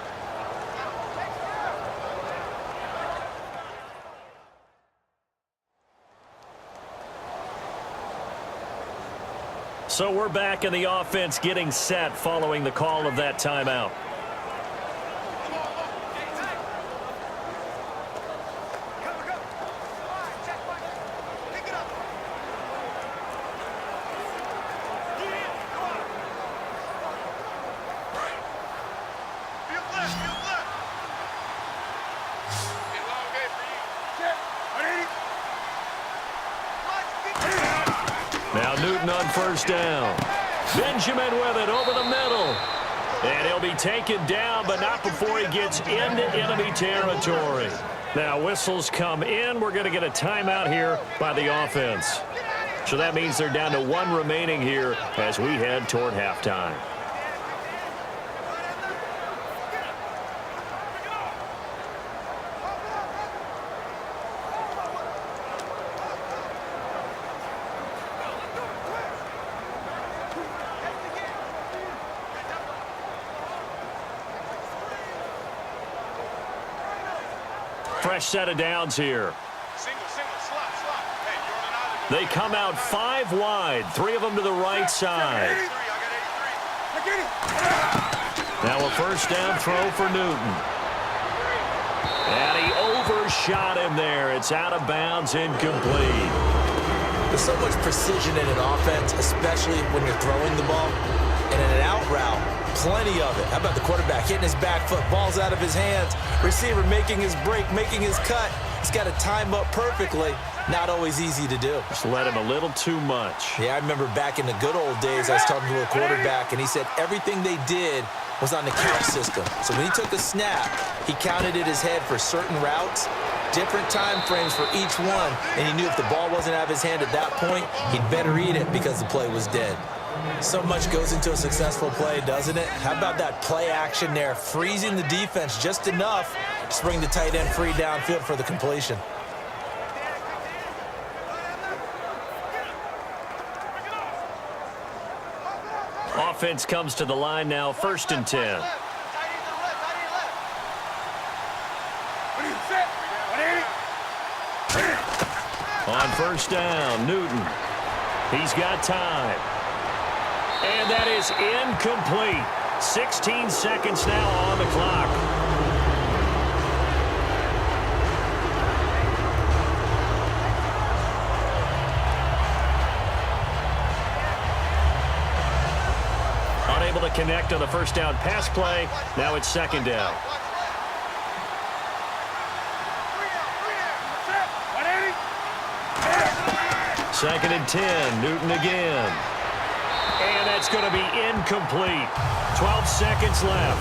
So we're back in the offense getting set following the call of that timeout. Now Newton on first down. Benjamin with it over the middle. And he'll be taken down, but not before he gets into enemy territory. Now whistles come in. We're going to get a timeout here by the offense. So that means they're down to 1 remaining here as we head toward halftime. Fresh set of downs here. They come out 5 wide, 3 of them to the right side. Now a first down throw for Newton. And he overshot him there. It's out of bounds, incomplete. There's so much precision in an offense, especially when you're throwing the ball. And in an out route, plenty of it. How about the quarterback hitting his back foot, ball's out of his hands, receiver making his break, making his cut. He's got to time up perfectly. Not always easy to do. Just let him a little too much. Yeah, I remember back in the good old days, I was talking to a quarterback, and he said everything they did was on the count system. So when he took a snap, he counted in his head for certain routes, different time frames for each one, and he knew if the ball wasn't out of his hand at that point, he'd better eat it because the play was dead. So much goes into a successful play, doesn't it? How about that play action there, freezing the defense just enough to bring the tight end free downfield for the completion. offense comes to the line now, 1st and 10. Tight end to the left, tight end left. On 1st down, Newton. He's got time. And that is incomplete. 16 seconds now on the clock. Unable to connect on the 1st down pass play. Now it's 2nd down. 2nd and 10, Newton again. And that's going to be incomplete. 12 seconds left.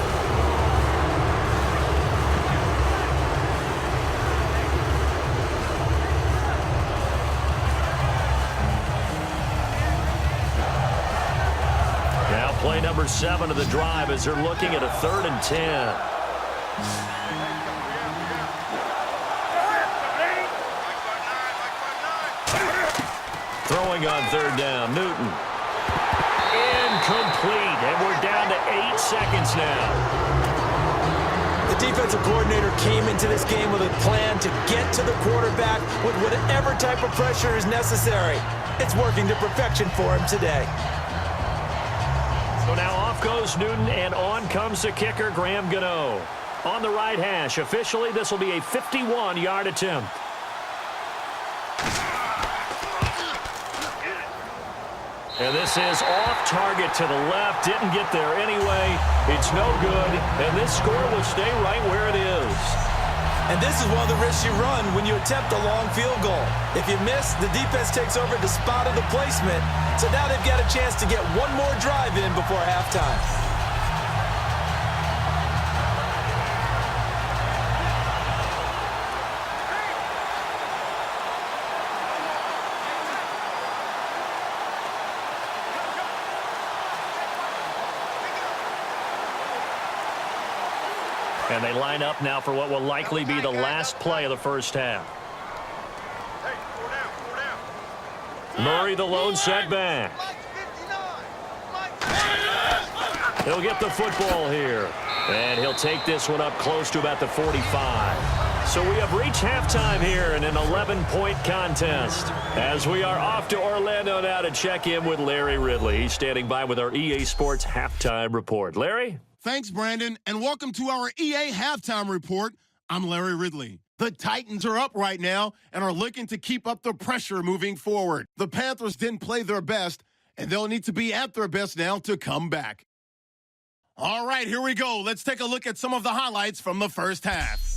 Now play number 7 of the drive as they're looking at a 3rd and 10. Throwing on 3rd down, Newton. Incomplete, and we're down to 8 seconds now. The defensive coordinator came into this game with a plan to get to the quarterback with whatever type of pressure is necessary. It's working to perfection for him today. So now off goes Newton, and on comes the kicker, Graham Gano. On the right hash, officially this will be a 51-yard attempt. And this is off target to the left. Didn't get there anyway. It's no good. And this score will stay right where it is. And this is one of the risks you run when you attempt a long field goal. If you miss, the defense takes over the spot of the placement. So now they've got a chance to get one more drive in before halftime. And they line up now for what will likely be the last play of the 1st half. Murray, the lone setback. He'll get the football here. And he'll take this one up close to about the 45. So we have reached halftime here in an 11-point contest. As we are off to Orlando now to check in with Larry Ridley. He's standing by with our EA Sports halftime report. Larry? Thanks, Brandon, and welcome to our EA Halftime Report. I'm Larry Ridley. The Titans are up right now and are looking to keep up the pressure moving forward. The Panthers didn't play their best, and they'll need to be at their best now to come back. All right, here we go. Let's take a look at some of the highlights from the 1st half.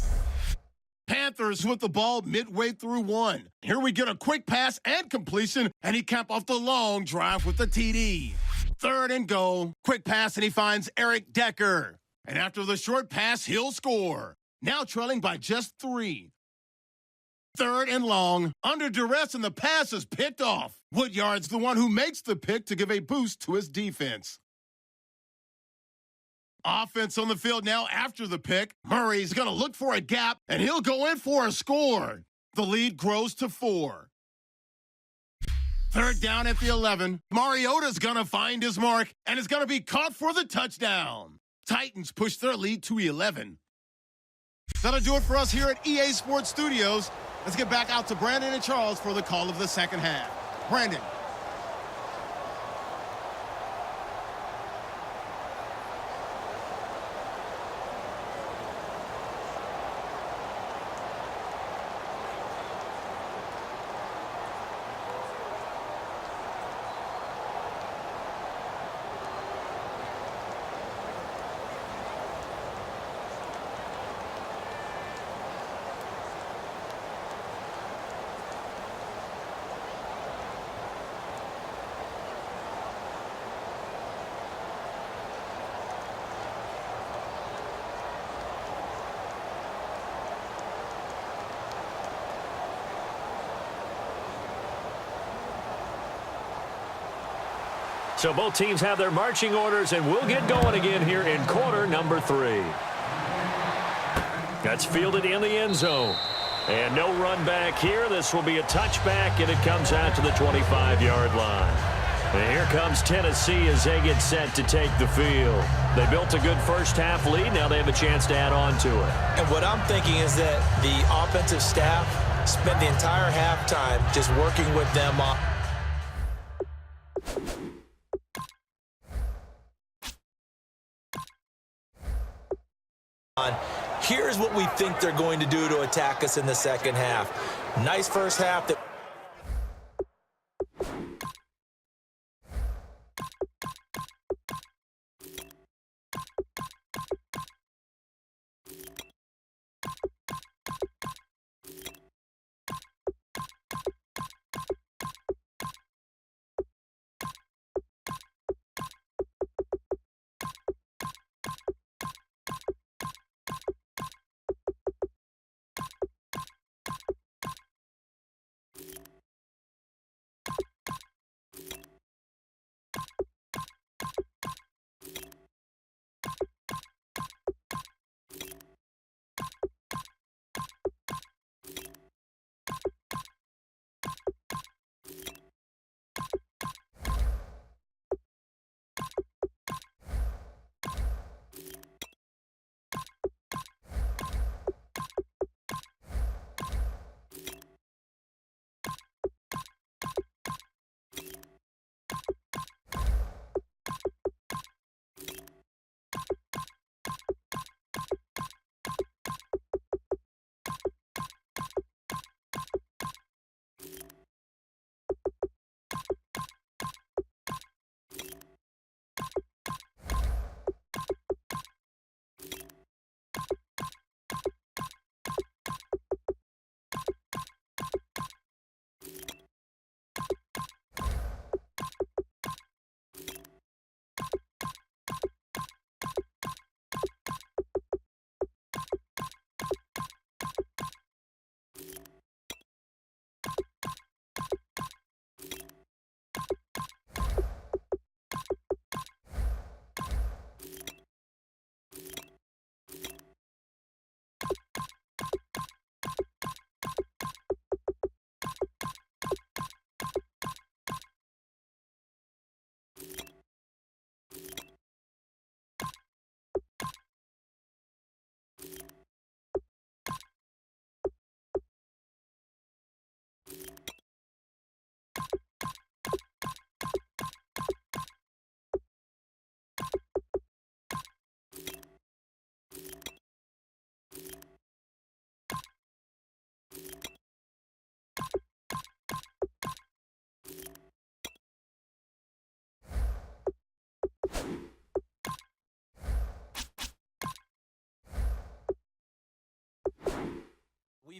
Panthers with the ball midway through 1. Here we get a quick pass and completion, and he capped off the long drive with the TD. 3rd and goal. Quick pass, and he finds Eric Decker. And after the short pass, he'll score. Now trailing by just 3. 3rd and long. Under duress, and the pass is picked off. Woodyard's the one who makes the pick to give a boost to his defense. Offense on the field now after the pick. Murray's going to look for a gap, and he'll go in for a score. The lead grows to 4. 3rd down at the 11. Mariota's going to find his mark, and is going to be caught for the touchdown. Titans push their lead to 11. That'll do it for us here at EA Sports Studios. Let's get back out to Brandon and Charles for the call of the 2nd half. Brandon. So both teams have their marching orders, and we'll get going again here in quarter number 3. That's fielded in the end zone. And no run back here. This will be a touchback, and it comes out to the 25-yard line. And here comes Tennessee as they get set to take the field. They built a good first-half lead. Now they have a chance to add on to it. And what I'm thinking is that the offensive staff spent the entire halftime just working with them on here's what we think they're going to do to attack us in the second half. Nice first half.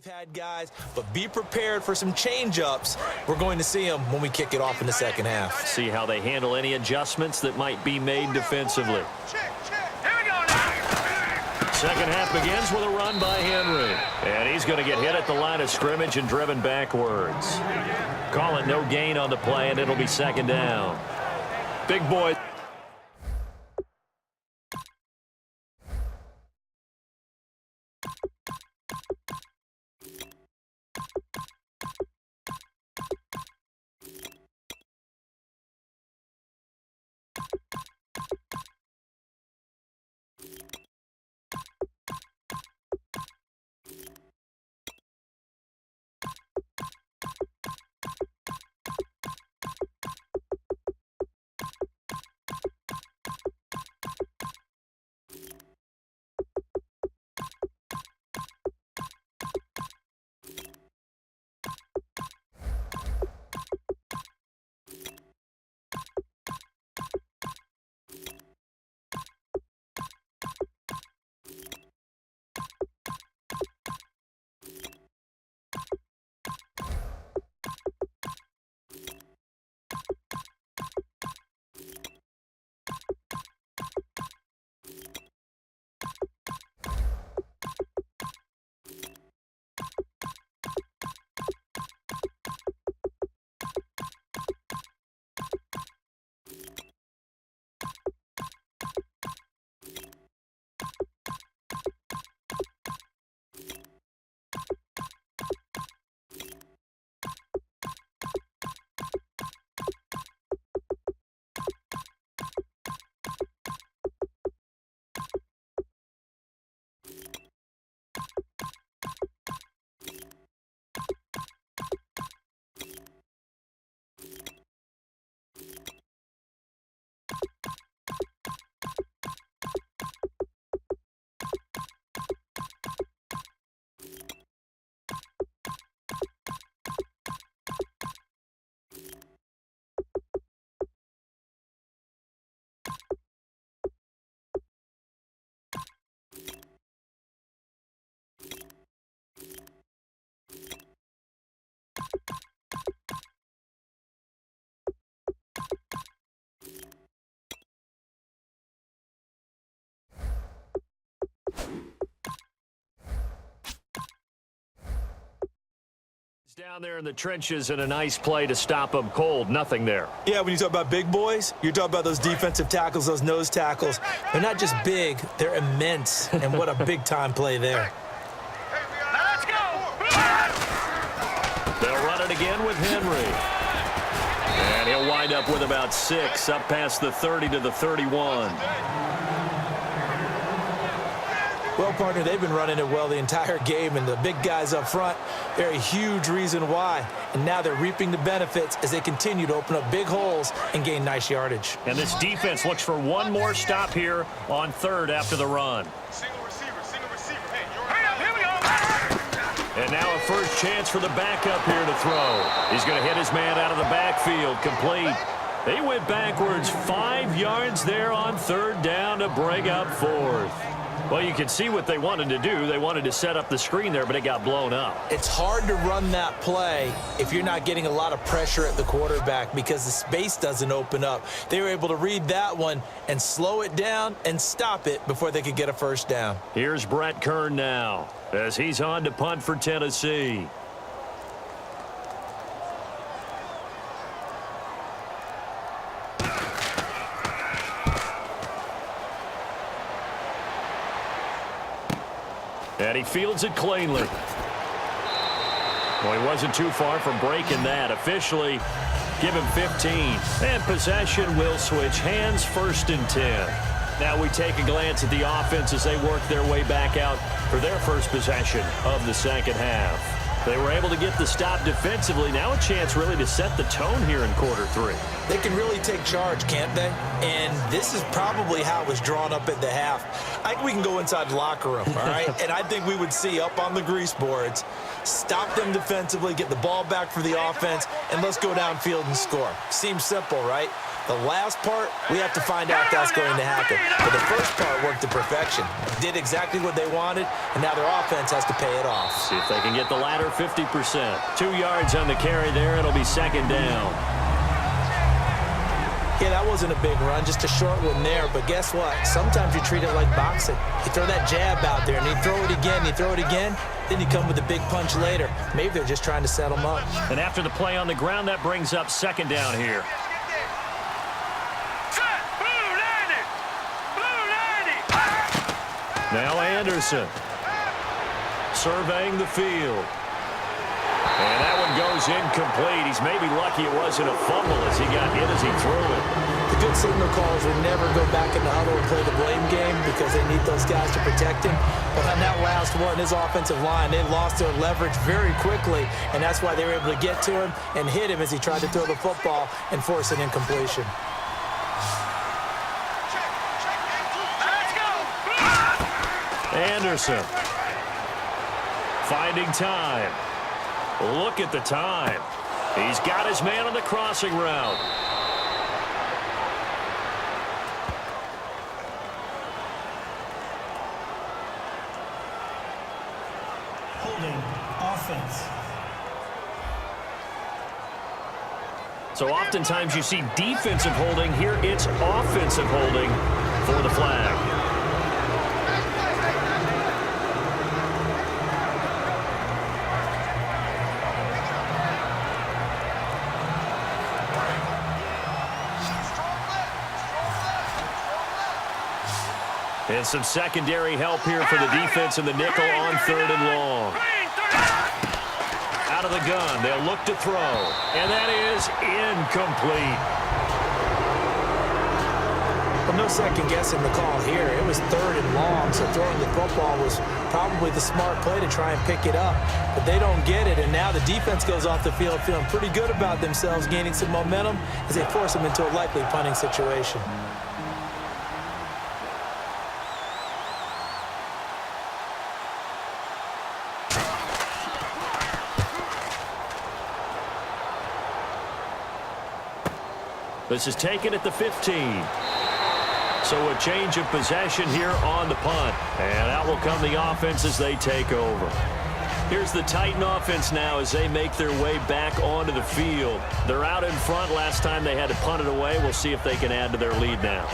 We've had guys, but be prepared for some change-ups. We're going to see them when we kick it off in the second half. See how they handle any adjustments that might be made defensively. Second half begins with a run by Henry. And he's going to get hit at the line of scrimmage and driven backwards. Call it no gain on the play, and it'll be second down. Big boy. Down there in the trenches and a nice play to stop them cold. Nothing there. Yeah, when you talk about big boys, you're talking about those defensive tackles, those nose tackles. They're not just big, they're immense. And what a big-time play there. Let's go! They'll run it again with Henry. And he'll wind up with about 6, up past the 30 to the 31. Well, partner, they've been running it well the entire game, and the big guys up front, they're a huge reason why. And now they're reaping the benefits as they continue to open up big holes and gain nice yardage. And this defense looks for one more stop here on 3rd after the run. Single receiver. Hey, here we go. And now a first chance for the backup here to throw. He's going to hit his man out of the backfield, complete. They went backwards 5 yards there on 3rd down to bring up 4th. Well, you can see what they wanted to do. They wanted to set up the screen there, but it got blown up. It's hard to run that play if you're not getting a lot of pressure at the quarterback because the space doesn't open up. They were able to read that one and slow it down and stop it before they could get a first down. Here's Brett Kern now as he's on to punt for Tennessee. And he fields it cleanly. Well, he wasn't too far from breaking that. Officially, give him 15. And possession will switch hands, 1st and 10. Now we take a glance at the offense as they work their way back out for their first possession of the second half. They were able to get the stop defensively. Now a chance really to set the tone here in quarter 3. They can really take charge, can't they? And this is probably how it was drawn up at the half. I think we can go inside the locker room, all right? And I think we would see up on the grease boards, stop them defensively, get the ball back for the offense, and let's go downfield and score. Seems simple, right? The last part, we have to find out if that's going to happen. But the first part worked to perfection. Did exactly what they wanted, and now their offense has to pay it off. See if they can get the latter 50%. 2 yards on the carry there. It'll be 2nd down. Yeah, that wasn't a big run, just a short one there. But guess what? Sometimes you treat it like boxing. You throw that jab out there, and you throw it again, then you come with a big punch later. Maybe they're just trying to set them up. And after the play on the ground, that brings up 2nd down here. Now Anderson surveying the field. And that one goes incomplete. He's maybe lucky it wasn't a fumble as he got hit as he threw it. The good signal calls will never go back in the huddle and play the blame game because they need those guys to protect him. But on that last one, his offensive line, they lost their leverage very quickly, and that's why they were able to get to him and hit him as he tried to throw the football and force an incompletion. Anderson finding time. Look at the time. He's got his man on the crossing route. Holding offense. So oftentimes you see defensive holding. Here it's offensive holding for the flag. And some secondary help here for the defense in the nickel on 3rd and long. Out of the gun, they'll look to throw. And that is incomplete. Well, no second guessing the call here. It was 3rd and long, so throwing the football was probably the smart play to try and pick it up. But they don't get it, and now the defense goes off the field feeling pretty good about themselves, gaining some momentum as they force them into a likely punting situation. This is taken at the 15. So a change of possession here on the punt. And out will come the offense as they take over. Here's the Titan offense now as they make their way back onto the field. They're out in front. Last time they had to punt it away. We'll see if they can add to their lead now.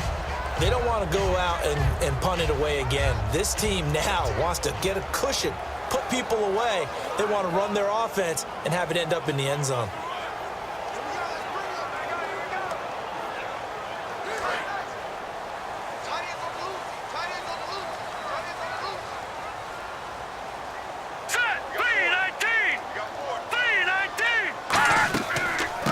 They don't want to go out and punt it away again. This team now wants to get a cushion put people away. They want to run their offense and have it end up in the end zone.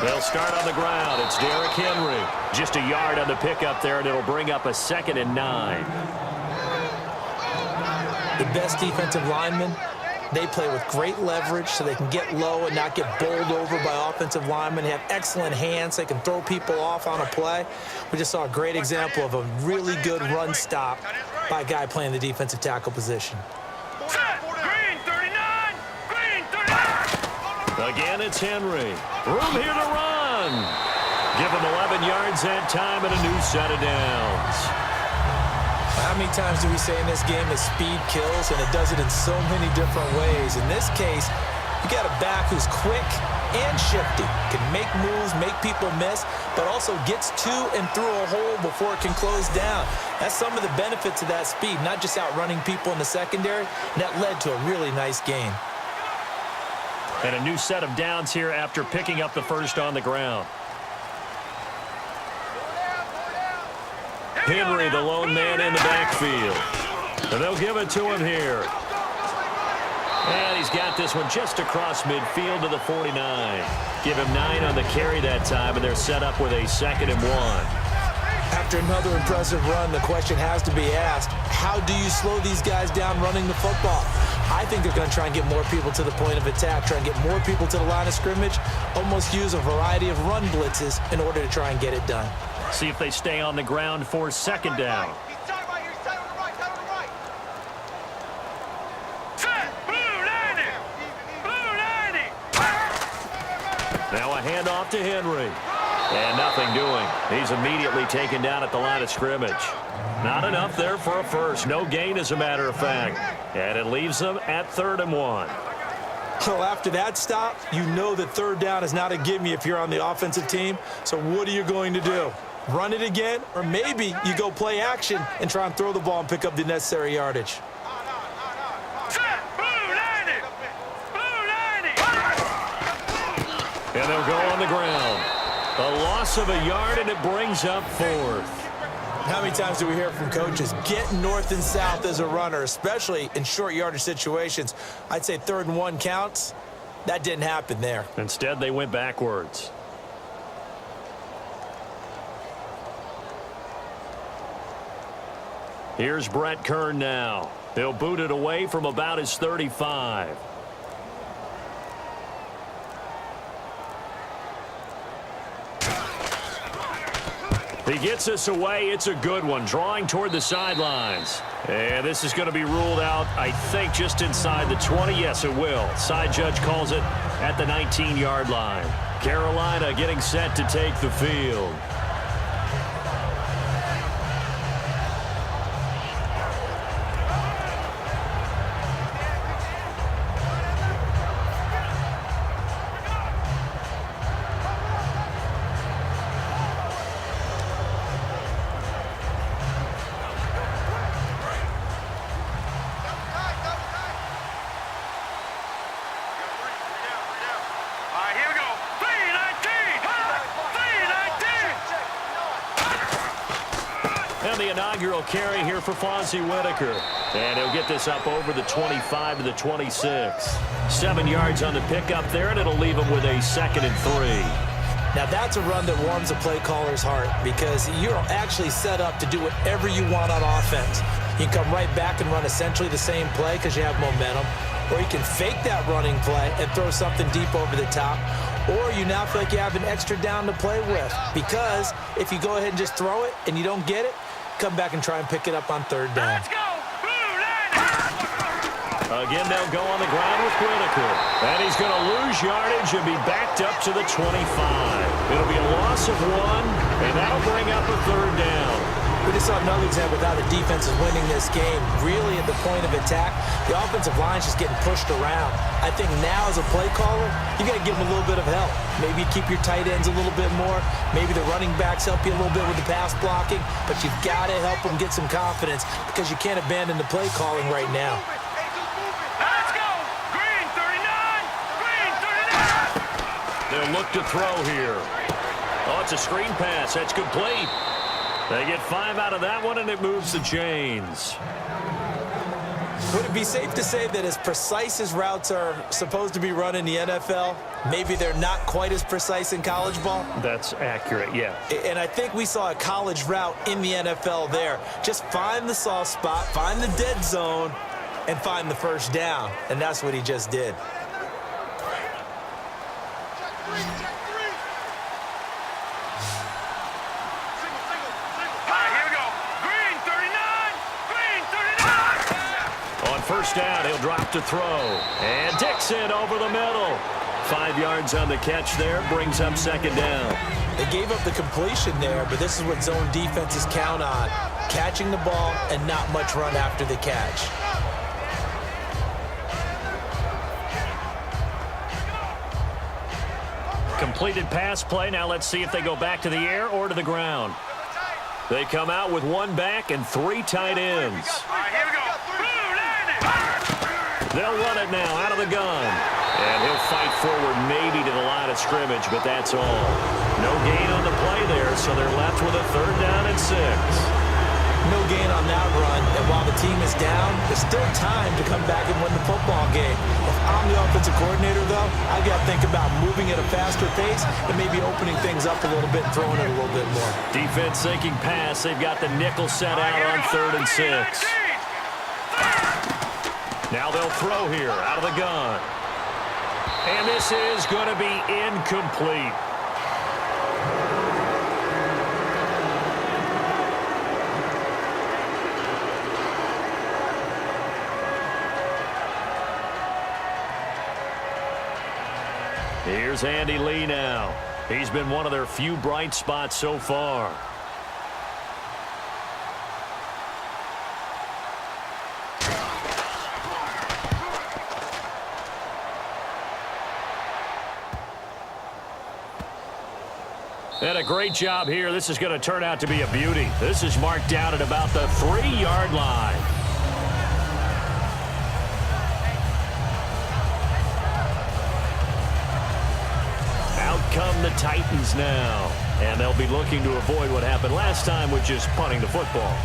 They'll start on the ground. It's Derrick Henry. Just a yard on the pickup there, and it'll bring up a 2nd and 9. The best defensive linemen, they play with great leverage so they can get low and not get bowled over by offensive linemen. They have excellent hands. They can throw people off on a play. We just saw a great example of a really good run stop by a guy playing the defensive tackle position. Again, it's Henry. Room here to run. Give him 11 yards that time and a new set of downs. How many times do we say in this game that speed kills, and it does it in so many different ways? In this case, you got a back who's quick and shifty, can make moves, make people miss, but also gets to and through a hole before it can close down. That's some of the benefits of that speed, not just outrunning people in the secondary, and that led to a really nice game. And a new set of downs here after picking up the first on the ground. Henry, the lone man in the backfield. And they'll give it to him here. And he's got this one just across midfield to the 49. Give him 9 on the carry that time, and they're set up with a 2nd and 1. After another impressive run, the question has to be asked, how do you slow these guys down running the football? I think they're going to try and get more people to the point of attack, try and get more people to the line of scrimmage, almost use a variety of run blitzes in order to try and get it done. See if they stay on the ground for 2nd down. Now a handoff to Henry. And nothing doing. He's immediately taken down at the line of scrimmage. Not enough there for a first. No gain, as a matter of fact. And it leaves them at 3rd and 1. So after that stop, you know that 3rd down is not a gimme if you're on the offensive team. So what are you going to do? Run it again? Or maybe you go play action and try and throw the ball and pick up the necessary yardage. And they'll go on the ground. A loss of a yard, and it brings up 4th. How many times do we hear from coaches, get north and south as a runner, especially in short yardage situations? I'd say 3rd and 1 counts. That didn't happen there. Instead, they went backwards. Here's Brett Kern now. He'll boot it away from about his 35. He gets us away. It's a good one. Drawing toward the sidelines. And this is going to be ruled out, I think, just inside the 20. Yes, it will. Side judge calls it at the 19-yard line. Carolina getting set to take the field. The inaugural carry here for Fonzie Whitaker. And he'll get this up over the 25 to the 26. 7 yards on the pickup there, and it'll leave him with a 2nd and 3. Now that's a run that warms a play caller's heart because you're actually set up to do whatever you want on offense. You can come right back and run essentially the same play because you have momentum, or you can fake that running play and throw something deep over the top, or you now feel like you have an extra down to play with because if you go ahead and just throw it and you don't get it, come back and try and pick it up on 3rd down. Let's go! Again, they'll go on the ground with Whitaker. And he's going to lose yardage and be backed up to the 25. It'll be a loss of 1, and that'll bring up a 3rd down. We just saw another example of how the defense is winning this game. Really at the point of attack, the offensive line's just getting pushed around. I think now as a play caller, you got to give them a little bit of help. Maybe you keep your tight ends a little bit more. Maybe the running backs help you a little bit with the pass blocking. But you've got to help them get some confidence because you can't abandon the play calling right now. Let's go! They'll look to throw here. Oh, it's a screen pass. That's complete. They get 5 out of that one, and it moves the chains. Would it be safe to say that as precise as routes are supposed to be run in the NFL, maybe they're not quite as precise in college ball? That's accurate, yeah. And I think we saw a college route in the NFL there. Just find the soft spot, find the dead zone, and find the first down. And that's what he just did. First down, he'll drop to throw. And Dixon over the middle. 5 yards on the catch there, brings up second down. They gave up the completion there, but this is what zone defenses count on. Catching the ball and not much run after the catch. Completed pass play. Now let's see if they go back to the air or to the ground. They come out with 1 back and 3 tight ends. They'll run it now out of the gun. And he'll fight forward maybe to the line of scrimmage, but that's all. No gain on the play there, so they're left with a 3rd down and 6. No gain on that run, and while the team is down, there's still time to come back and win the football game. If I'm the offensive coordinator, though, I've got to think about moving at a faster pace and maybe opening things up a little bit and throwing it a little bit more. Defense sinking pass. They've got the nickel set out on 3rd and 6. Now they'll throw here out of the gun. And this is going to be incomplete. Here's Andy Lee now. He's been one of their few bright spots so far. And a great job here. This is going to turn out to be a beauty. This is marked down at about the 3-yard line. Out come the Titans now. And they'll be looking to avoid what happened last time, which is punting the football.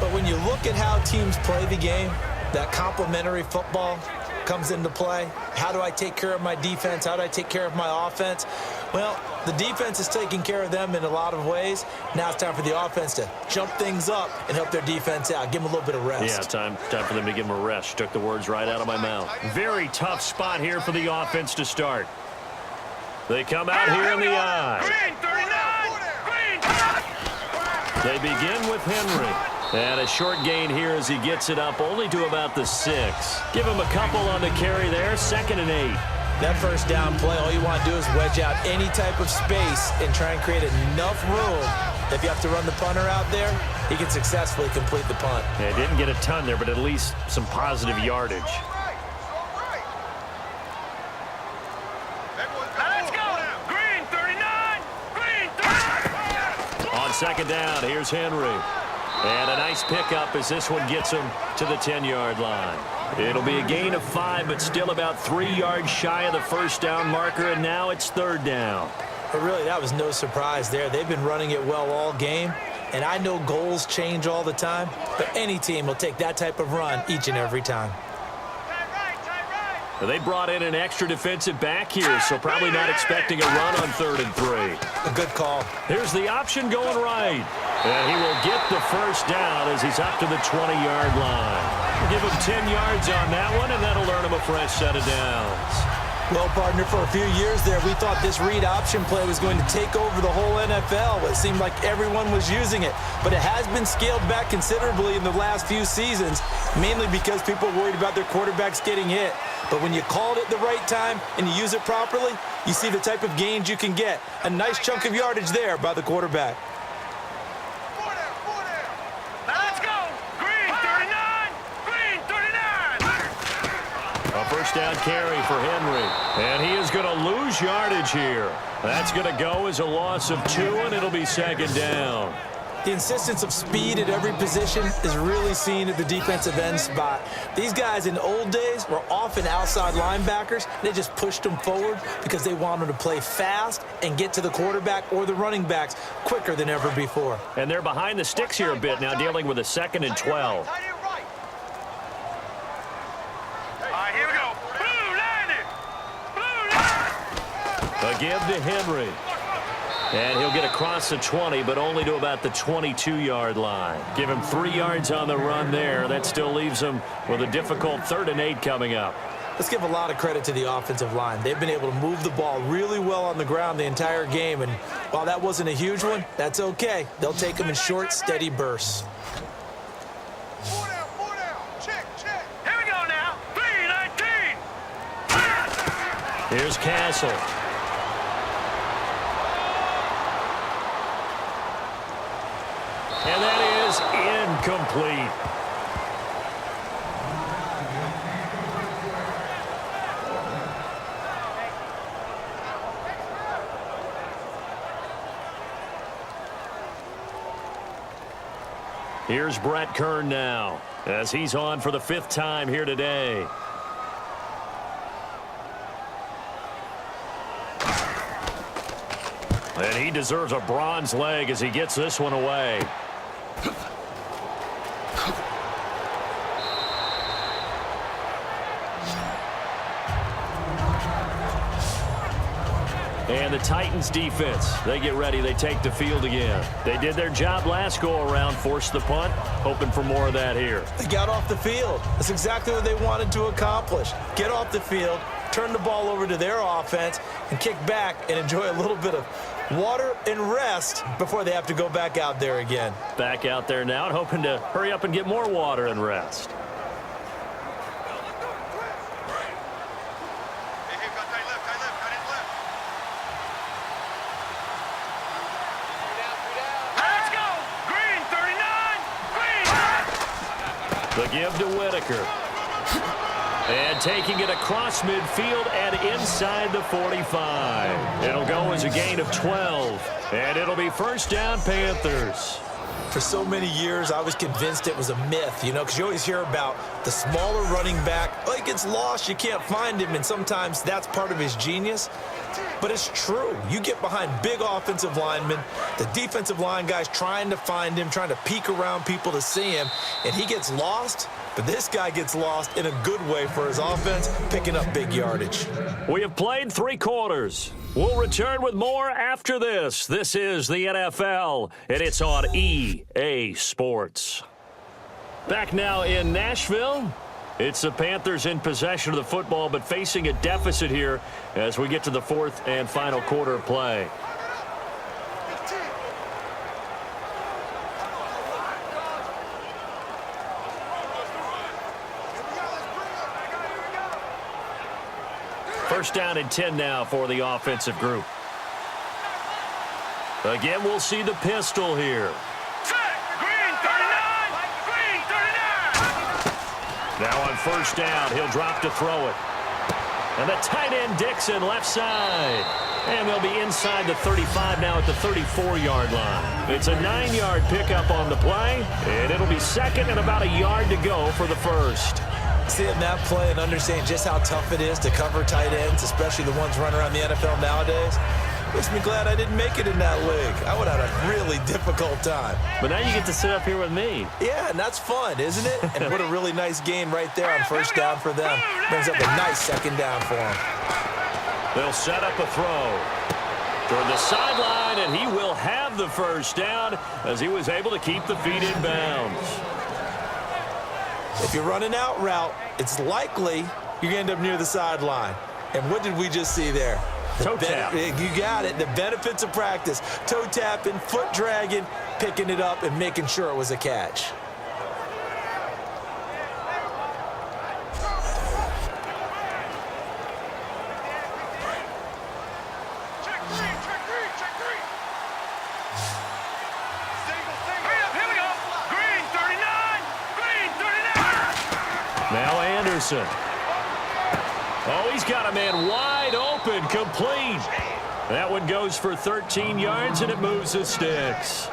But when you look at how teams play the game, that complementary football comes into play. How do I take care of my defense? How do I take care of my offense? Well, the defense is taking care of them in a lot of ways. Now it's time for the offense to jump things up and help their defense out. Give them a little bit of rest. Yeah, time for them to give them a rest. Took the words right out of my mouth. Very tough spot here for the offense to start. They come out here in the eye. They begin with Henry. And a short gain here as he gets it up only to about the 6. Give him a couple on the carry there. 2nd and 8. That first down play, all you want to do is wedge out any type of space and try and create enough room. If you have to run the punter out there, he can successfully complete the punt. Yeah, didn't get a ton there, but at least some positive yardage. Let's go! Green 39! Green 39! On 2nd down, here's Henry. And a nice pickup as this one gets him to the 10-yard line. It'll be a gain of 5, but still about 3 yards shy of the first down marker, and now it's 3rd down. But really, that was no surprise there. They've been running it well all game, and I know goals change all the time, but any team will take that type of run each and every time. They brought in an extra defensive back here, so probably not expecting a run on 3rd and 3. A good call. Here's the option going right. And he will get the first down as he's up to the 20-yard line. Give him 10 yards on that one, and that'll earn him a fresh set of downs. Well, partner, for a few years there, we thought this read option play was going to take over the whole NFL. It seemed like everyone was using it, but it has been scaled back considerably in the last few seasons, mainly because people are worried about their quarterbacks getting hit. But when you called it the right time and you use it properly, you see the type of gains you can get. A nice chunk of yardage there by the quarterback. Let's go! Green 39! Green 39! A first down carry for Henry. And he is going to lose yardage here. That's going to go as a loss of 2, and it'll be 2nd down. The insistence of speed at every position is really seen at the defensive end spot. These guys in the old days were often outside linebackers. They just pushed them forward because they wanted to play fast and get to the quarterback or the running backs quicker than ever before. And they're behind the sticks here a bit now, dealing with a 2nd and 12. Tight end right. Here we go. Blue line it. Blue line. A give to Henry. And he'll get across the 20, but only to about the 22-yard line. Give him 3 yards on the run there. That still leaves him with a difficult 3rd and 8 coming up. Let's give a lot of credit to the offensive line. They've been able to move the ball really well on the ground the entire game. And while that wasn't a huge one, that's okay. They'll take them in short, steady bursts. 4 down, 4 down. Check. Here we go now. 3-19. Here's Castle. And that is incomplete. Here's Brett Kern now, as he's on for the 5th time here today. And he deserves a bronze leg as he gets this one away. And the Titans defense, they get ready. They take the field again. They did their job last go-around, forced the punt, hoping for more of that here. They got off the field. That's exactly what they wanted to accomplish. Get off the field, turn the ball over to their offense, and kick back and enjoy a little bit of water and rest before they have to go back out there again. Back out there now and hoping to hurry up and get more water and rest. Hey, got tight left. Let's go. Green 39. Green. The give to Whitaker. And taking it across midfield and inside the 45. It'll go as a gain of 12. And it'll be 1st down Panthers. For so many years, I was convinced it was a myth, because you always hear about the smaller running back. Oh, he gets lost, you can't find him, and sometimes that's part of his genius. But it's true. You get behind big offensive linemen, the defensive line guys trying to find him, trying to peek around people to see him, and he gets lost. But this guy gets lost in a good way for his offense, picking up big yardage. We have played 3 quarters. We'll return with more after this. This is the NFL, and it's on EA Sports. Back now in Nashville. It's the Panthers in possession of the football, but facing a deficit here as we get to the 4th and final quarter of play. First down and 10 now for the offensive group. Again, we'll see the pistol here. Green 39. Green 39. Now on 1st down, he'll drop to throw it. And the tight end Dixon left side. And they'll be inside the 35 now at the 34-yard line. It's a 9-yard pickup on the play, and it'll be 2nd and about a yard to go for the 1st. Seeing that play and understanding just how tough it is to cover tight ends, especially the ones running around the NFL nowadays, makes me glad I didn't make it in that league. I would have had a really difficult time. But now you get to sit up here with me. Yeah, and that's fun, isn't it? And what a really nice gain right there on 1st down for them. Brings up a nice 2nd down for them. They'll set up a throw toward the sideline, and he will have the 1st down as he was able to keep the feet in bounds. If you're running out route, it's likely you're going to end up near the sideline. And what did we just see there? Toe tap. You got it. The benefits of practice. Toe tapping, foot dragging, picking it up, and making sure it was a catch. Check green. Single. Here we go. Green 39. Green 39. Now Anderson. Oh, he's got a man wide open, complete. That one goes for 13 yards, and it moves the sticks.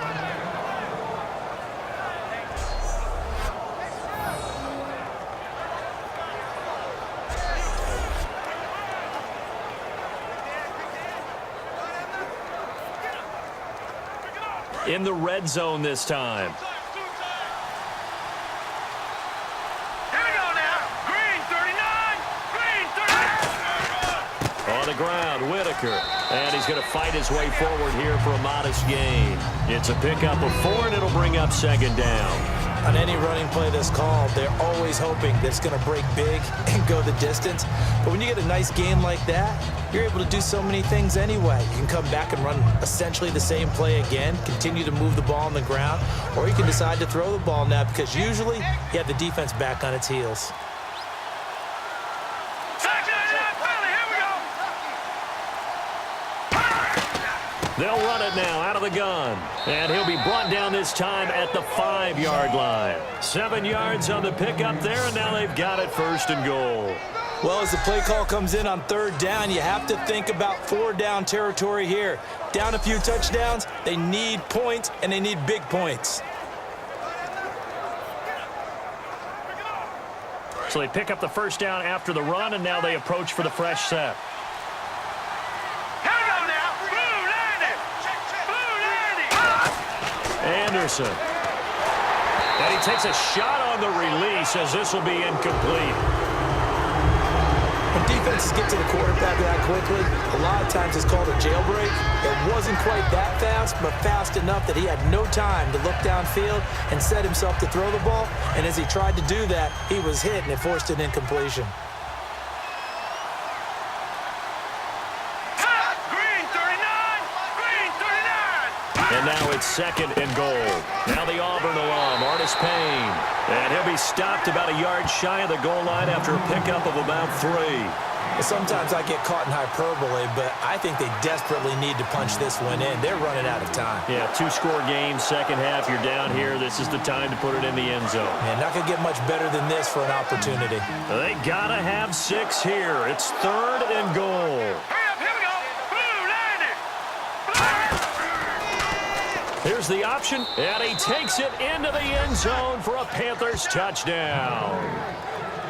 in the red zone this time. Here we go now. Green 39. Green 39. On the ground, Whitaker. And he's going to fight his way forward here for a modest gain. It's a pickup of 4, and it'll bring up second down. On any running play that's called, they're always hoping that it's going to break big and go the distance. But when you get a nice gain like that, you're able to do so many things anyway. You can come back and run essentially the same play again, continue to move the ball on the ground, or you can decide to throw the ball now because usually you have the defense back on its heels. They'll run it now out of the gun. And he'll be brought down this time at the 5-yard line. 7 yards on the pickup there, and now they've got it 1st and goal. Well, as the play call comes in on 3rd down, you have to think about 4-down territory here. Down a few touchdowns, they need points, and they need big points. So they pick up the 1st down after the run, and now they approach for the fresh set. Anderson. And he takes a shot on the release as this will be incomplete. When defenses get to the quarterback that quickly, a lot of times it's called a jailbreak. It wasn't quite that fast, but fast enough that he had no time to look downfield and set himself to throw the ball. And as he tried to do that, he was hit, and it forced an incompletion. And now it's 2nd and goal. Now the Auburn alum, Artis Payne. And he'll be stopped about a yard shy of the goal line after a pickup of about 3. Sometimes I get caught in hyperbole, but I think they desperately need to punch this one in. They're running out of time. Yeah, 2-score game, second half. You're down here. This is the time to put it in the end zone. Man, not going to get much better than this for an opportunity. They got to have 6 here. It's 3rd and goal. Here's the option, and he takes it into the end zone for a Panthers touchdown.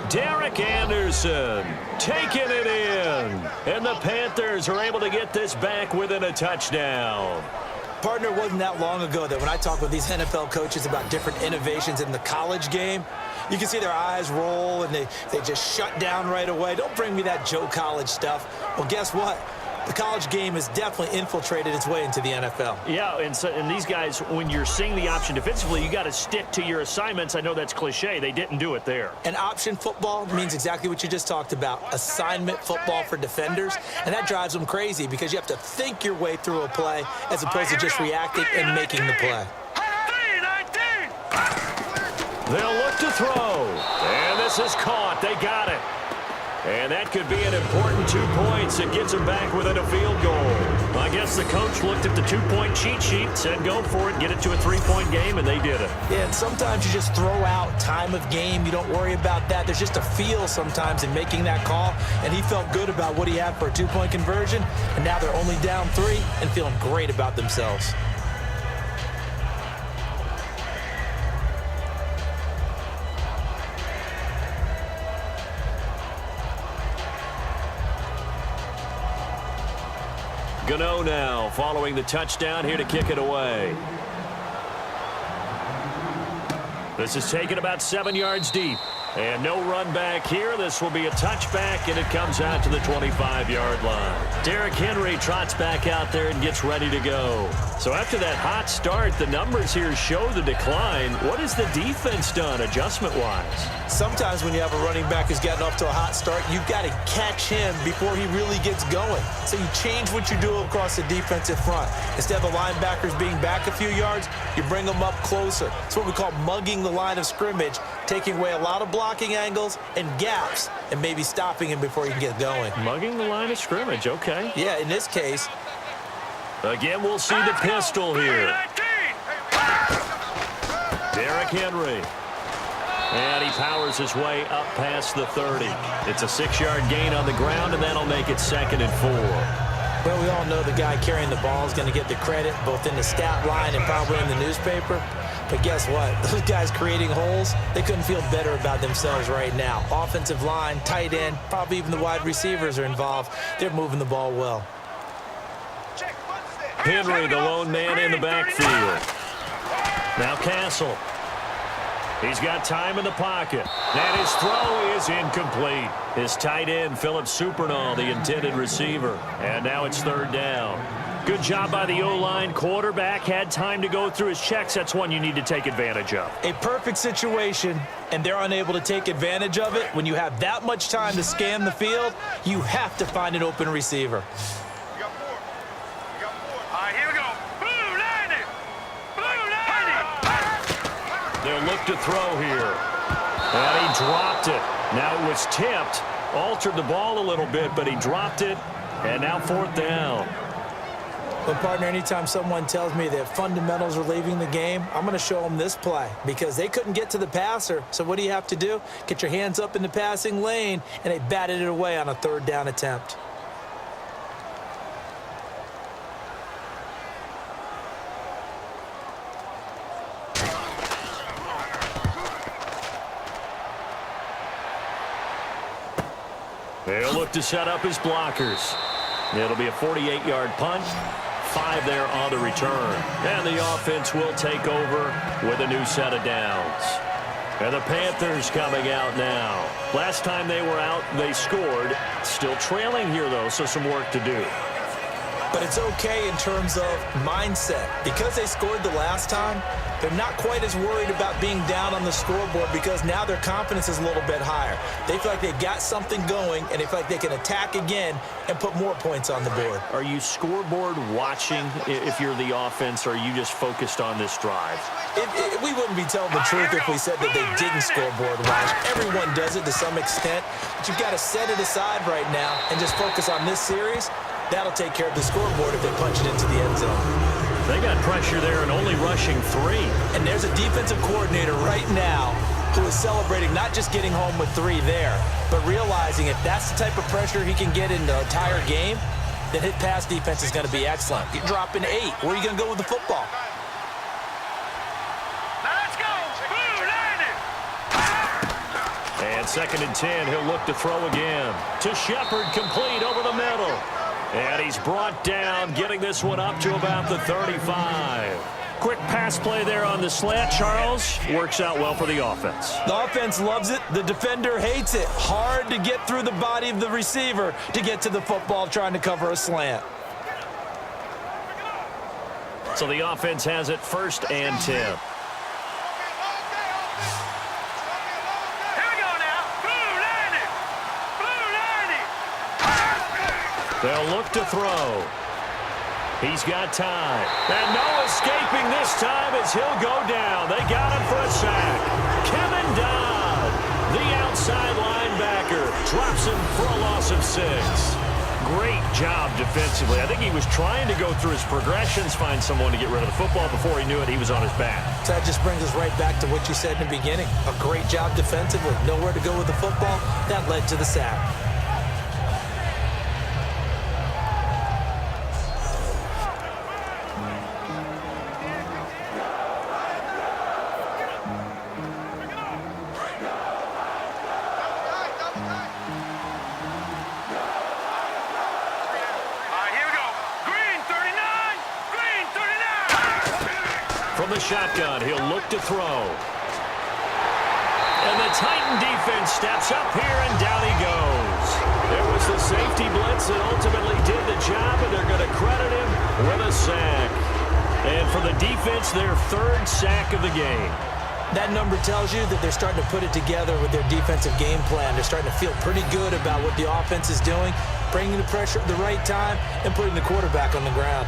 Derek Anderson taking it in, and the Panthers are able to get this back within a touchdown. Partner, it wasn't that long ago that when I talk with these NFL coaches about different innovations in the college game, you can see their eyes roll, and they just shut down right away. Don't bring me that Joe College stuff. Well, guess what? The college game has definitely infiltrated its way into the NFL. Yeah, and these guys, when you're seeing the option defensively, you got to stick to your assignments. I know that's cliche. They didn't do it there. And option football means exactly what you just talked about, assignment football for defenders, and that drives them crazy because you have to think your way through a play as opposed to just reacting and making the play. They'll look to throw, and this is caught. They got it. And that could be an important 2 points. It gets them back within a field goal. I guess the coach looked at the 2-point cheat sheet, said go for it, get it to a 3-point game, and they did it. Yeah, and sometimes you just throw out time of game. You don't worry about that. There's just a feel sometimes in making that call, and he felt good about what he had for a 2-point conversion, and now they're only down 3 and feeling great about themselves. Gano now following the touchdown here to kick it away. This is taken about 7 yards deep. And no run back here. This will be a touchback, and it comes out to the 25-yard line. Derrick Henry trots back out there and gets ready to go. So after that hot start, the numbers here show the decline. What has the defense done adjustment-wise? Sometimes when you have a running back who's gotten off to a hot start, you've got to catch him before he really gets going. So you change what you do across the defensive front. Instead of the linebackers being back a few yards, you bring them up closer. It's what we call mugging the line of scrimmage, taking away a lot of blocking angles and gaps and maybe stopping him before he can get going. Mugging the line of scrimmage, okay. Yeah, in this case. Again, we'll see the pistol here. Derrick Henry. And he powers his way up past the 30. It's a 6-yard gain on the ground, and that'll make it 2nd and 4. Well, we all know the guy carrying the ball is going to get the credit both in the stat line and probably in the newspaper. But guess what? Those guys creating holes, they couldn't feel better about themselves right now. Offensive line, tight end, probably even the wide receivers are involved. They're moving the ball well. Check, what's this? Henry, the lone man in the backfield. Now Castle. He's got time in the pocket. And his throw is incomplete. His tight end, Philip Supernall, the intended receiver. And now it's third down. Good job by the O-line. Quarterback had time to go through his checks. That's one you need to take advantage of. A perfect situation, and they're unable to take advantage of it. When you have that much time to scan the field, you have to find an open receiver. You got four. You got four. All right, here we go. Blue landing. Blue landing. They'll look to throw here. And he dropped it. Now it was tipped. Altered the ball a little bit, but he dropped it. And now fourth down. But, partner, anytime someone tells me that fundamentals are leaving the game, I'm going to show them this play because they couldn't get to the passer. So what do you have to do? Get your hands up in the passing lane, and they batted it away on a third down attempt. They'll look to set up his blockers. It'll be a 48-yard punt. 5 there on the return. And the offense will take over with a new set of downs. And the Panthers coming out now. Last time they were out, they scored. Still trailing here, though, so some work to do. But it's okay in terms of mindset. Because they scored the last time, they're not quite as worried about being down on the scoreboard because now their confidence is a little bit higher. They feel like they've got something going, and they feel like they can attack again and put more points on the board. Are you scoreboard watching if you're the offense, or are you just focused on this drive? We wouldn't be telling the truth if we said that they didn't scoreboard watch. Everyone does it to some extent, but you've got to set it aside right now and just focus on this series. That'll take care of the scoreboard if they punch it into the end zone. They got pressure there and only rushing 3. And there's a defensive coordinator right now who is celebrating not just getting home with 3 there, but realizing if that's the type of pressure he can get in the entire game, then his pass defense is going to be excellent. You're dropping 8. Where are you going to go with the football? Now let's go. Blue landing. And 2nd and 10, he'll look to throw again. To Shepard, complete over the middle. And he's brought down, getting this one up to about the 35. Quick pass play there on the slant, Charles. Works out well for the offense. The offense loves it. The defender hates it. Hard to get through the body of the receiver to get to the football trying to cover a slant. So the offense has it 1st and 10. They'll look to throw. He's got time. And no escaping this time as he'll go down. They got him for a sack. Kevin Dodd, the outside linebacker, drops him for a loss of 6. Great job defensively. I think he was trying to go through his progressions, find someone to get rid of the football. Before he knew it, he was on his back. So that just brings us right back to what you said in the beginning. A great job defensively. Nowhere to go with the football. That led to the sack. Shotgun, he'll look to throw. And the Titan defense steps up here, and down he goes. There was the safety blitz that ultimately did the job, and they're going to credit him with a sack. And for the defense, their 3rd sack of the game. That number tells you that they're starting to put it together with their defensive game plan. They're starting to feel pretty good about what the offense is doing, bringing the pressure at the right time, and putting the quarterback on the ground.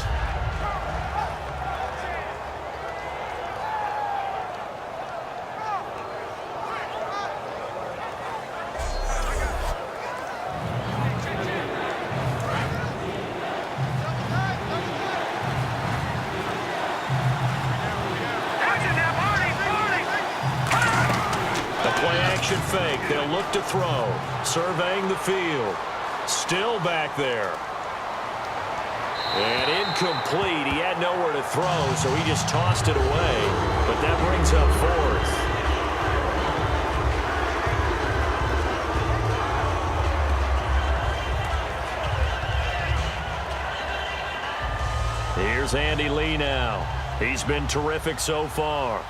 Fake. They'll look to throw. Surveying the field. Still back there. And incomplete. He had nowhere to throw, so he just tossed it away. But that brings up 4th. Here's Andy Lee now. He's been terrific so far.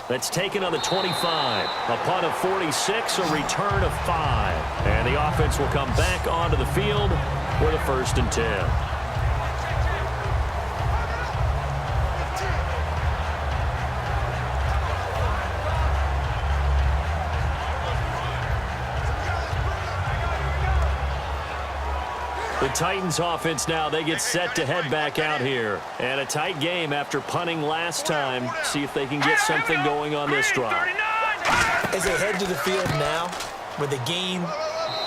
That's taken on the 25. A punt of 46, a return of 5. And the offense will come back onto the field with a 1st and 10. The Titans offense now, they get set to head back out here. And a tight game after punting last time. See if they can get something going on this drive. As they head to the field now, with the game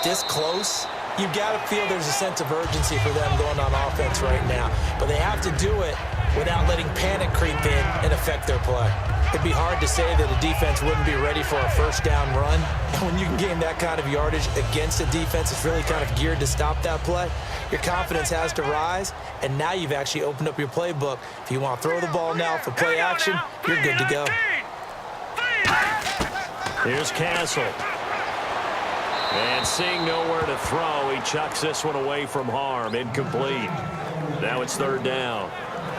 this close, you've got to feel there's a sense of urgency for them going on offense right now. But they have to do it without letting panic creep in and affect their play. It'd be hard to say that a defense wouldn't be ready for a 1st down run. When you can gain that kind of yardage against a defense that's really kind of geared to stop that play, your confidence has to rise, and now you've actually opened up your playbook. If you want to throw the ball now for play action, you're good to go. Here's Castle. And seeing nowhere to throw, he chucks this one away from harm. Incomplete. Now it's 3rd down.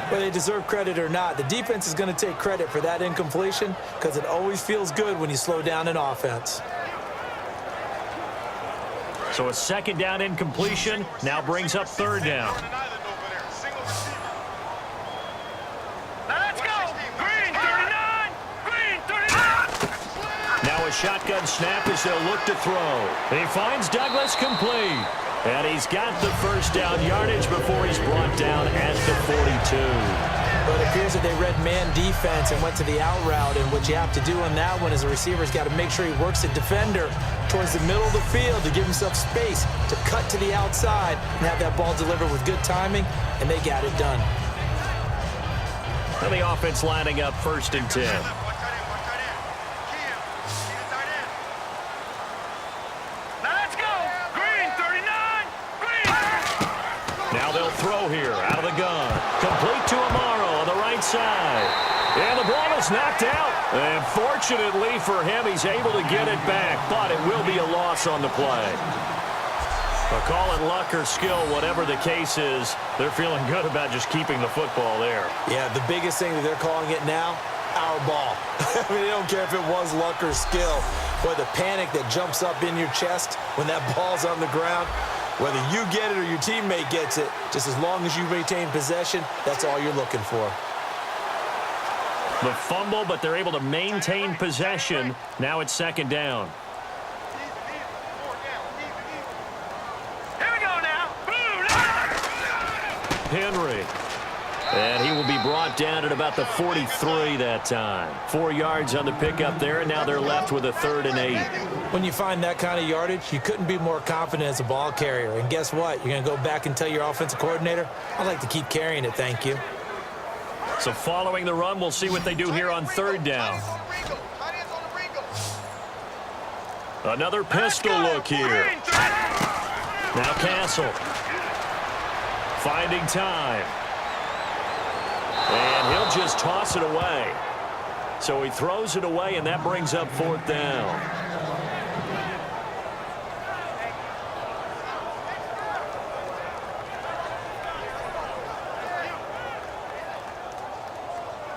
Whether they deserve credit or not, the defense is going to take credit for that incompletion because it always feels good when you slow down an offense. So a 2nd down incompletion now brings up 3rd down. Now let's go. Green 39. Green 39. Now a shotgun snap as they'll look to throw. He finds Douglas complete. And he's got the 1st down yardage before he's brought down at the 42. But it appears that they read man defense and went to the out route. And what you have to do on that one is a receiver's got to make sure he works the defender towards the middle of the field to give himself space to cut to the outside and have that ball delivered with good timing, and they got it done. And the offense lining up 1st and 10. Now they'll throw here out of the gun. Complete to Amaro on the right side. And the ball is knocked out. And fortunately for him, he's able to get it back. But it will be a loss on the play. But call it luck or skill, whatever the case is, they're feeling good about just keeping the football there. Yeah, the biggest thing that they're calling it now, our ball. I mean, they don't care if it was luck or skill. Boy, the panic that jumps up in your chest when that ball's on the ground, whether you get it or your teammate gets it, just as long as you maintain possession, that's all you're looking for. The fumble, but they're able to maintain possession. Now it's 2nd down. Here we go now. Henry. And he will be brought down at about the 43 that time. 4 yards on the pickup there, and now they're left with a 3rd and 8. When you find that kind of yardage, you couldn't be more confident as a ball carrier. And guess what? You're going to go back and tell your offensive coordinator, I'd like to keep carrying it, thank you. So following the run, we'll see what they do here on 3rd down. Another pistol look here. Now Castle. Finding time. And he'll just toss it away. So he throws it away, and that brings up 4th down.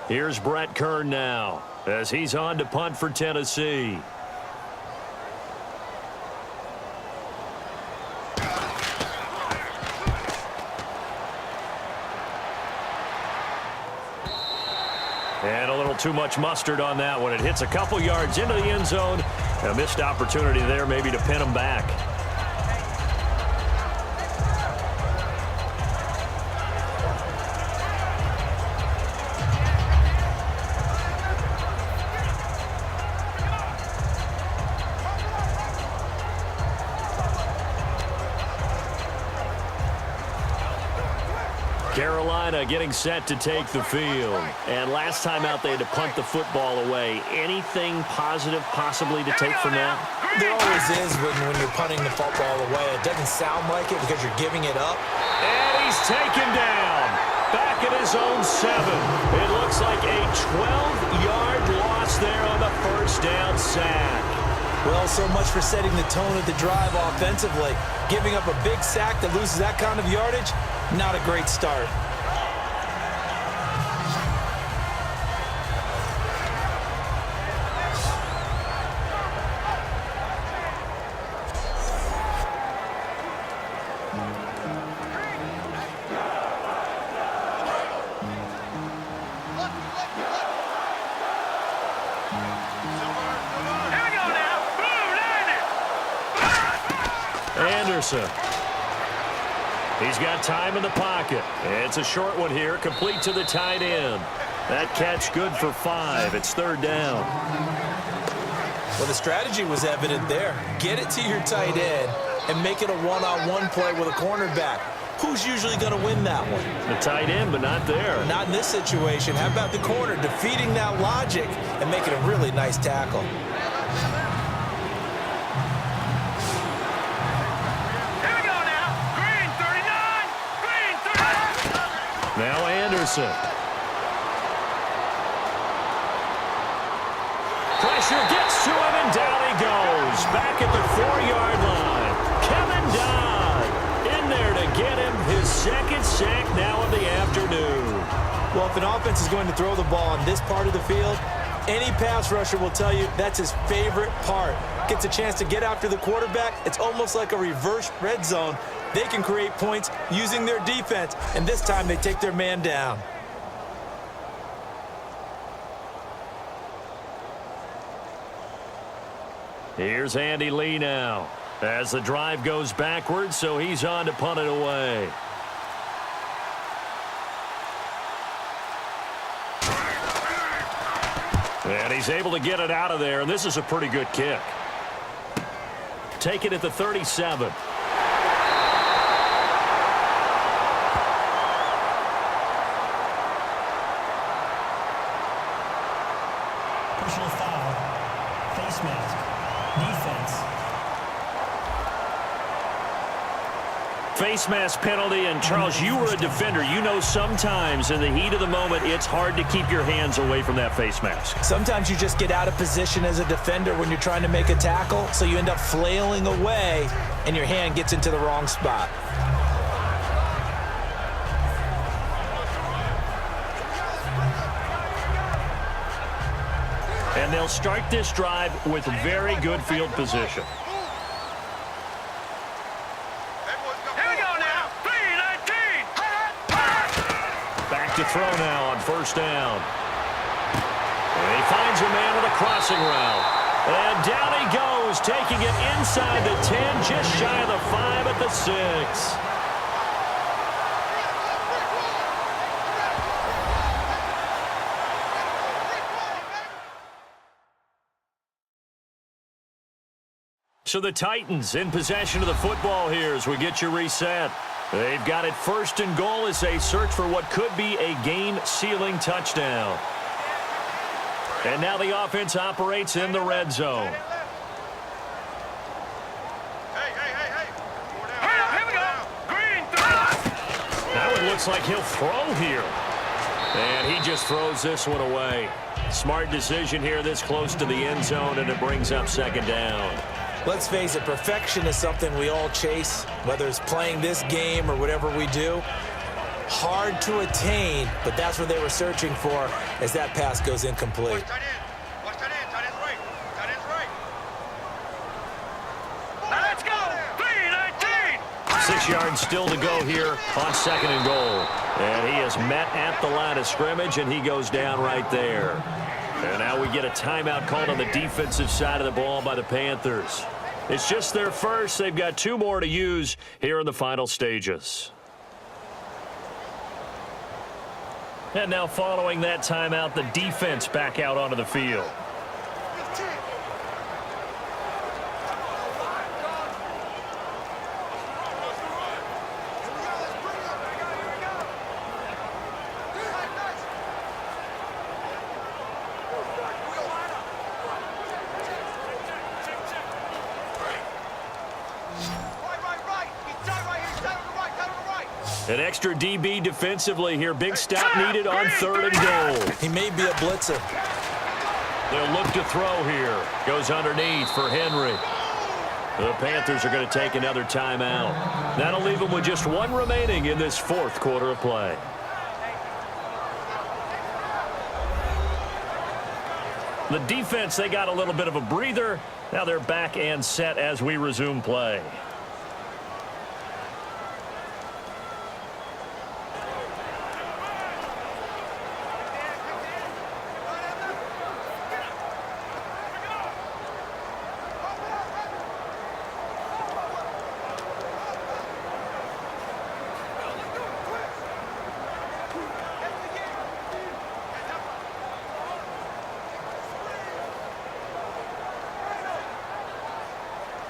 Here's Brett Kern now as he's on to punt for Tennessee. And a little too much mustard on that one. It hits a couple yards into the end zone. A missed opportunity there maybe to pin him back. Carolina getting set to take the field. And last time out, they had to punt the football away. Anything positive possibly to take from that? There always is when you're punting the football away. It doesn't sound like it because you're giving it up. And he's taken down. back at his own 7. It looks like a 12-yard loss there on the first down sack. Well, so much for setting the tone of the drive offensively. Giving up a big sack that loses that kind of yardage, not a great start. Anderson. He's got time in the pocket. It's a short one here, complete to the tight end. That catch good for 5. It's third down. Well, the strategy was evident there. Get it to your tight end and make it a one-on-one play with a cornerback. Who's usually going to win that one? The tight end, but not there. Not in this situation. How about the corner defeating that logic and making a really nice tackle? Now Anderson. Pressure gets to him, and down he goes. Back at the 4-yard line. Kevin Dodd in there to get him his second sack now of the afternoon. Well, if an offense is going to throw the ball on this part of the field, any pass rusher will tell you that's his favorite part. Gets a chance to get after the quarterback. It's almost like a reverse red zone. They can create points using their defense, and this time they take their man down. Here's Andy Lee now as the drive goes backwards, so he's on to punt it away. And he's able to get it out of there, and this is a pretty good kick. Take it at the 37. Personal foul. Face mask. Defense. Face mask penalty, and Charles, you were a defender. You know sometimes in the heat of the moment, it's hard to keep your hands away from that face mask. Sometimes you just get out of position as a defender when you're trying to make a tackle, so you end up flailing away, and your hand gets into the wrong spot. And they'll start this drive with very good field position. Back to throw now on first down. And he finds a man with a crossing route. And down he goes, taking it inside the 10, just shy of the 5 at the 6. So the Titans in possession of the football here as we get you reset. They've got it first and goal as they search for what could be a game-sealing touchdown. And now the offense operates in the red zone. Now it looks like he'll throw here. And he just throws this one away. Smart decision here this close to the end zone, and it brings up second down. Let's face it, perfection is something we all chase, whether it's playing this game or whatever we do. Hard to attain, but that's what they were searching for as that pass goes incomplete. Watch that end. Tight end's right. Tight end's right. Now let's go. 3-19. 6 yards still to go here on second and goal. And he is met at the line of scrimmage, and he goes down right there. And now we get a timeout called on the defensive side of the ball by the Panthers. It's just their first. They've got 2 more to use here in the final stages. And now following that timeout, the defense back out onto the field. An extra DB defensively here. Big stop needed on 3rd and goal. He may be a blitzer. They'll look to throw here. Goes underneath for Henry. The Panthers are going to take another timeout. That'll leave them with just 1 remaining in this 4th quarter of play. The defense, they got a little bit of a breather. Now they're back and set as we resume play.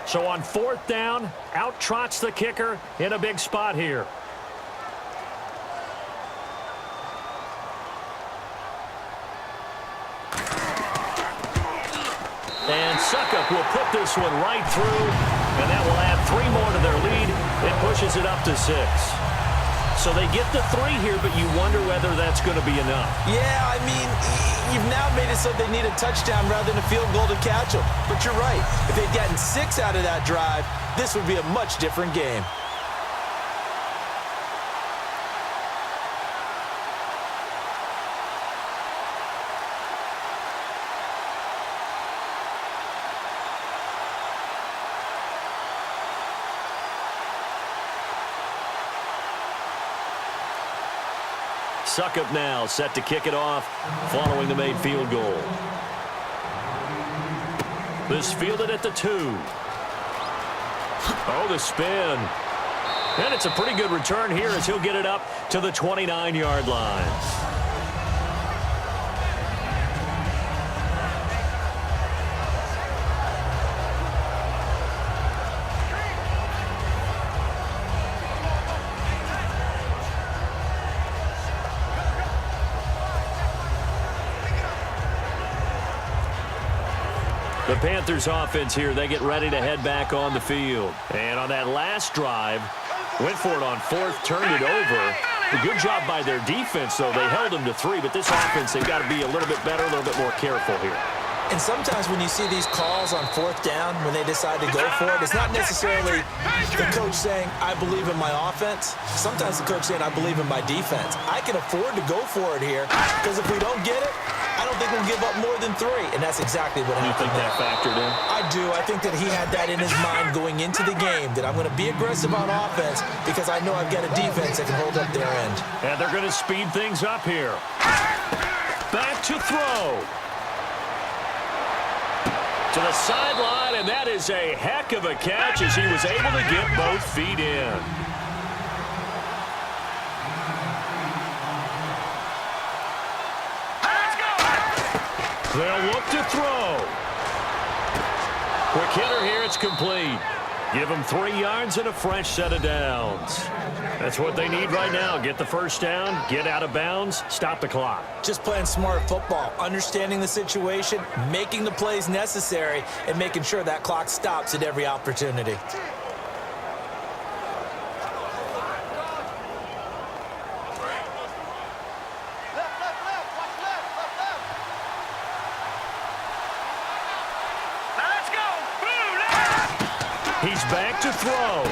So on 4th down, out trots the kicker in a big spot here. And Suckup will put this one right through, and that will add 3 more to their lead. It pushes it up to 6. So they get the 3 here, but you wonder whether that's going to be enough. Yeah, I mean, you've now made it so they need a touchdown rather than a field goal to catch them. But you're right. If they'd gotten 6 out of that drive, this would be a much different game. Suckup now set to kick it off following the made field goal. This fielded at the 2. Oh, the spin. And it's a pretty good return here as he'll get it up to the 29-yard line. The Panthers offense here, they get ready to head back on the field. And on that last drive, went for it on 4th, turned it over. A good job by their defense, though. They held them to 3, but this offense, they've got to be a little bit better, a little bit more careful here. And sometimes when you see these calls on 4th down, when they decide to go for it, it's not necessarily the coach saying, I believe in my offense. Sometimes the coach saying, I believe in my defense. I can afford to go for it here because if we don't get it, I don't think we'll give up more than 3, and that's exactly what happened. You think that factored in? I do. I think that he had that in his mind going into the game, that I'm going to be aggressive on offense because I know I've got a defense that can hold up their end. And they're going to speed things up here. Back to throw. To the sideline, and that is a heck of a catch as he was able to get both feet in. They'll look to throw. Quick hitter here, it's complete. Give them 3 yards and a fresh set of downs. That's what they need right now. Get the first down, get out of bounds, stop the clock. Just playing smart football, understanding the situation, making the plays necessary, and making sure that clock stops at every opportunity. He's back to throw.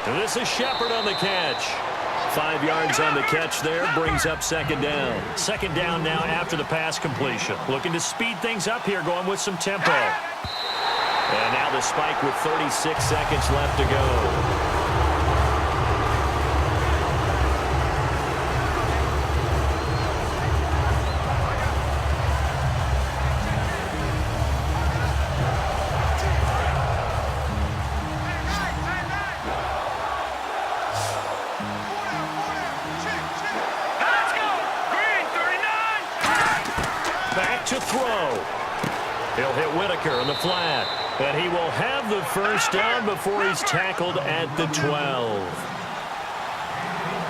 And this is Shepard on the catch. 5 yards on the catch there, brings up 2nd down. 2nd down now after the pass completion. Looking to speed things up here, going with some tempo. And now the spike with 36 seconds left to go. To throw. He'll hit Whitaker on the flat. And he will have the first down before he's tackled at the 12.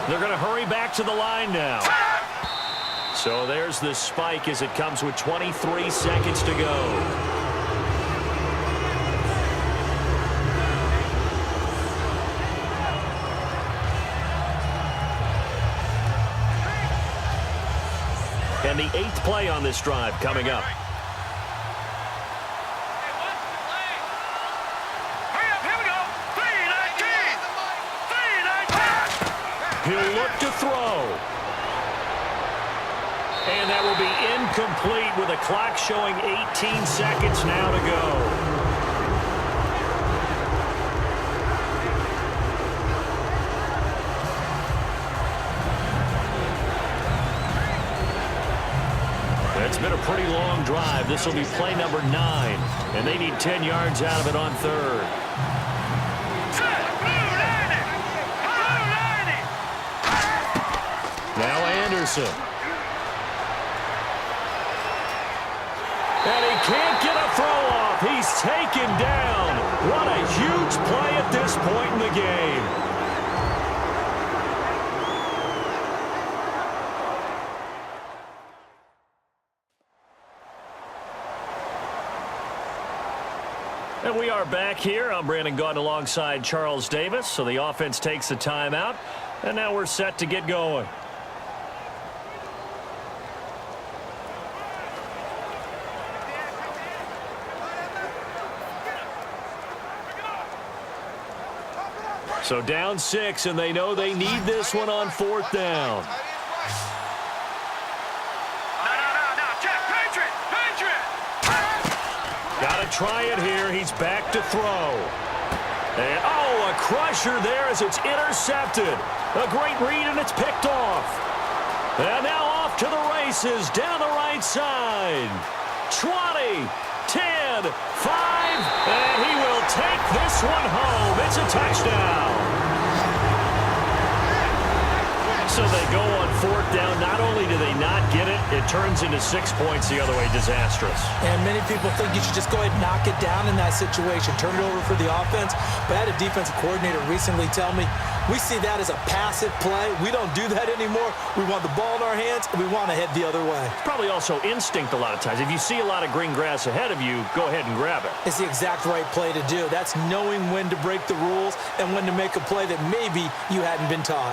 They're going to hurry back to the line now. So there's the spike as it comes with 23 seconds to go. And the 8th play on this drive coming up. He'll look to throw. And that will be incomplete with the clock showing 18 seconds now to go. It's been a pretty long drive. This will be play number 9, and they need 10 yards out of it on 3rd. Now Anderson. And he can't get a throw off. He's taken down. What a huge play at this point in the game. And we are back here. I'm Brandon Gaudin alongside Charles Davis. So the offense takes the timeout, and now we're set to get going. So down 6, and they know they need this one on 4th down. Got to try it here. He's back to throw. And, oh, a crusher there as it's intercepted. A great read, and it's picked off. And now off to the races down the right side. 20, 10, 5, and he will take this one home. It's a touchdown. So they go on 4th down. Not only do they not get it, it turns into 6 points the other way. Disastrous. And many people think you should just go ahead and knock it down in that situation. Turn it over for the offense. But I had a defensive coordinator recently tell me, we see that as a passive play. We don't do that anymore. We want the ball in our hands, and we want to head the other way. It's probably also instinct a lot of times. If you see a lot of green grass ahead of you, go ahead and grab it. It's the exact right play to do. That's knowing when to break the rules and when to make a play that maybe you hadn't been taught.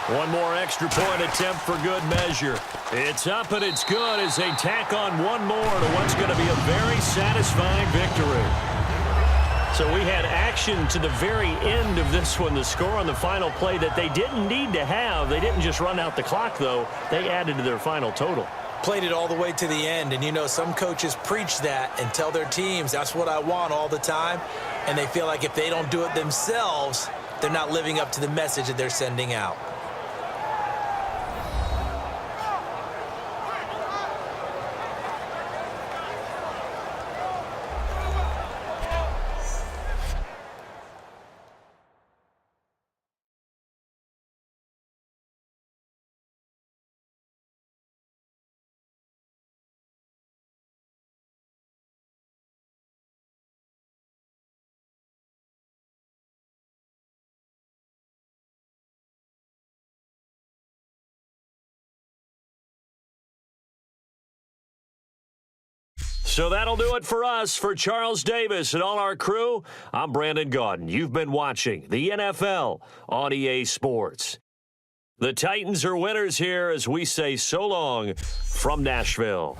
One more extra point attempt for good measure. It's up and it's good as they tack on one more to what's going to be a very satisfying victory. So we had action to the very end of this one. The score on the final play that they didn't need to have. They didn't just run out the clock, though. They added to their final total. Played it all the way to the end, and you know some coaches preach that and tell their teams that's what I want all the time, and they feel like if they don't do it themselves, they're not living up to the message that they're sending out. So that'll do it for us. For Charles Davis and all our crew, I'm Brandon Gaudin. You've been watching the NFL on EA Sports. The Titans are winners here as we say so long from Nashville.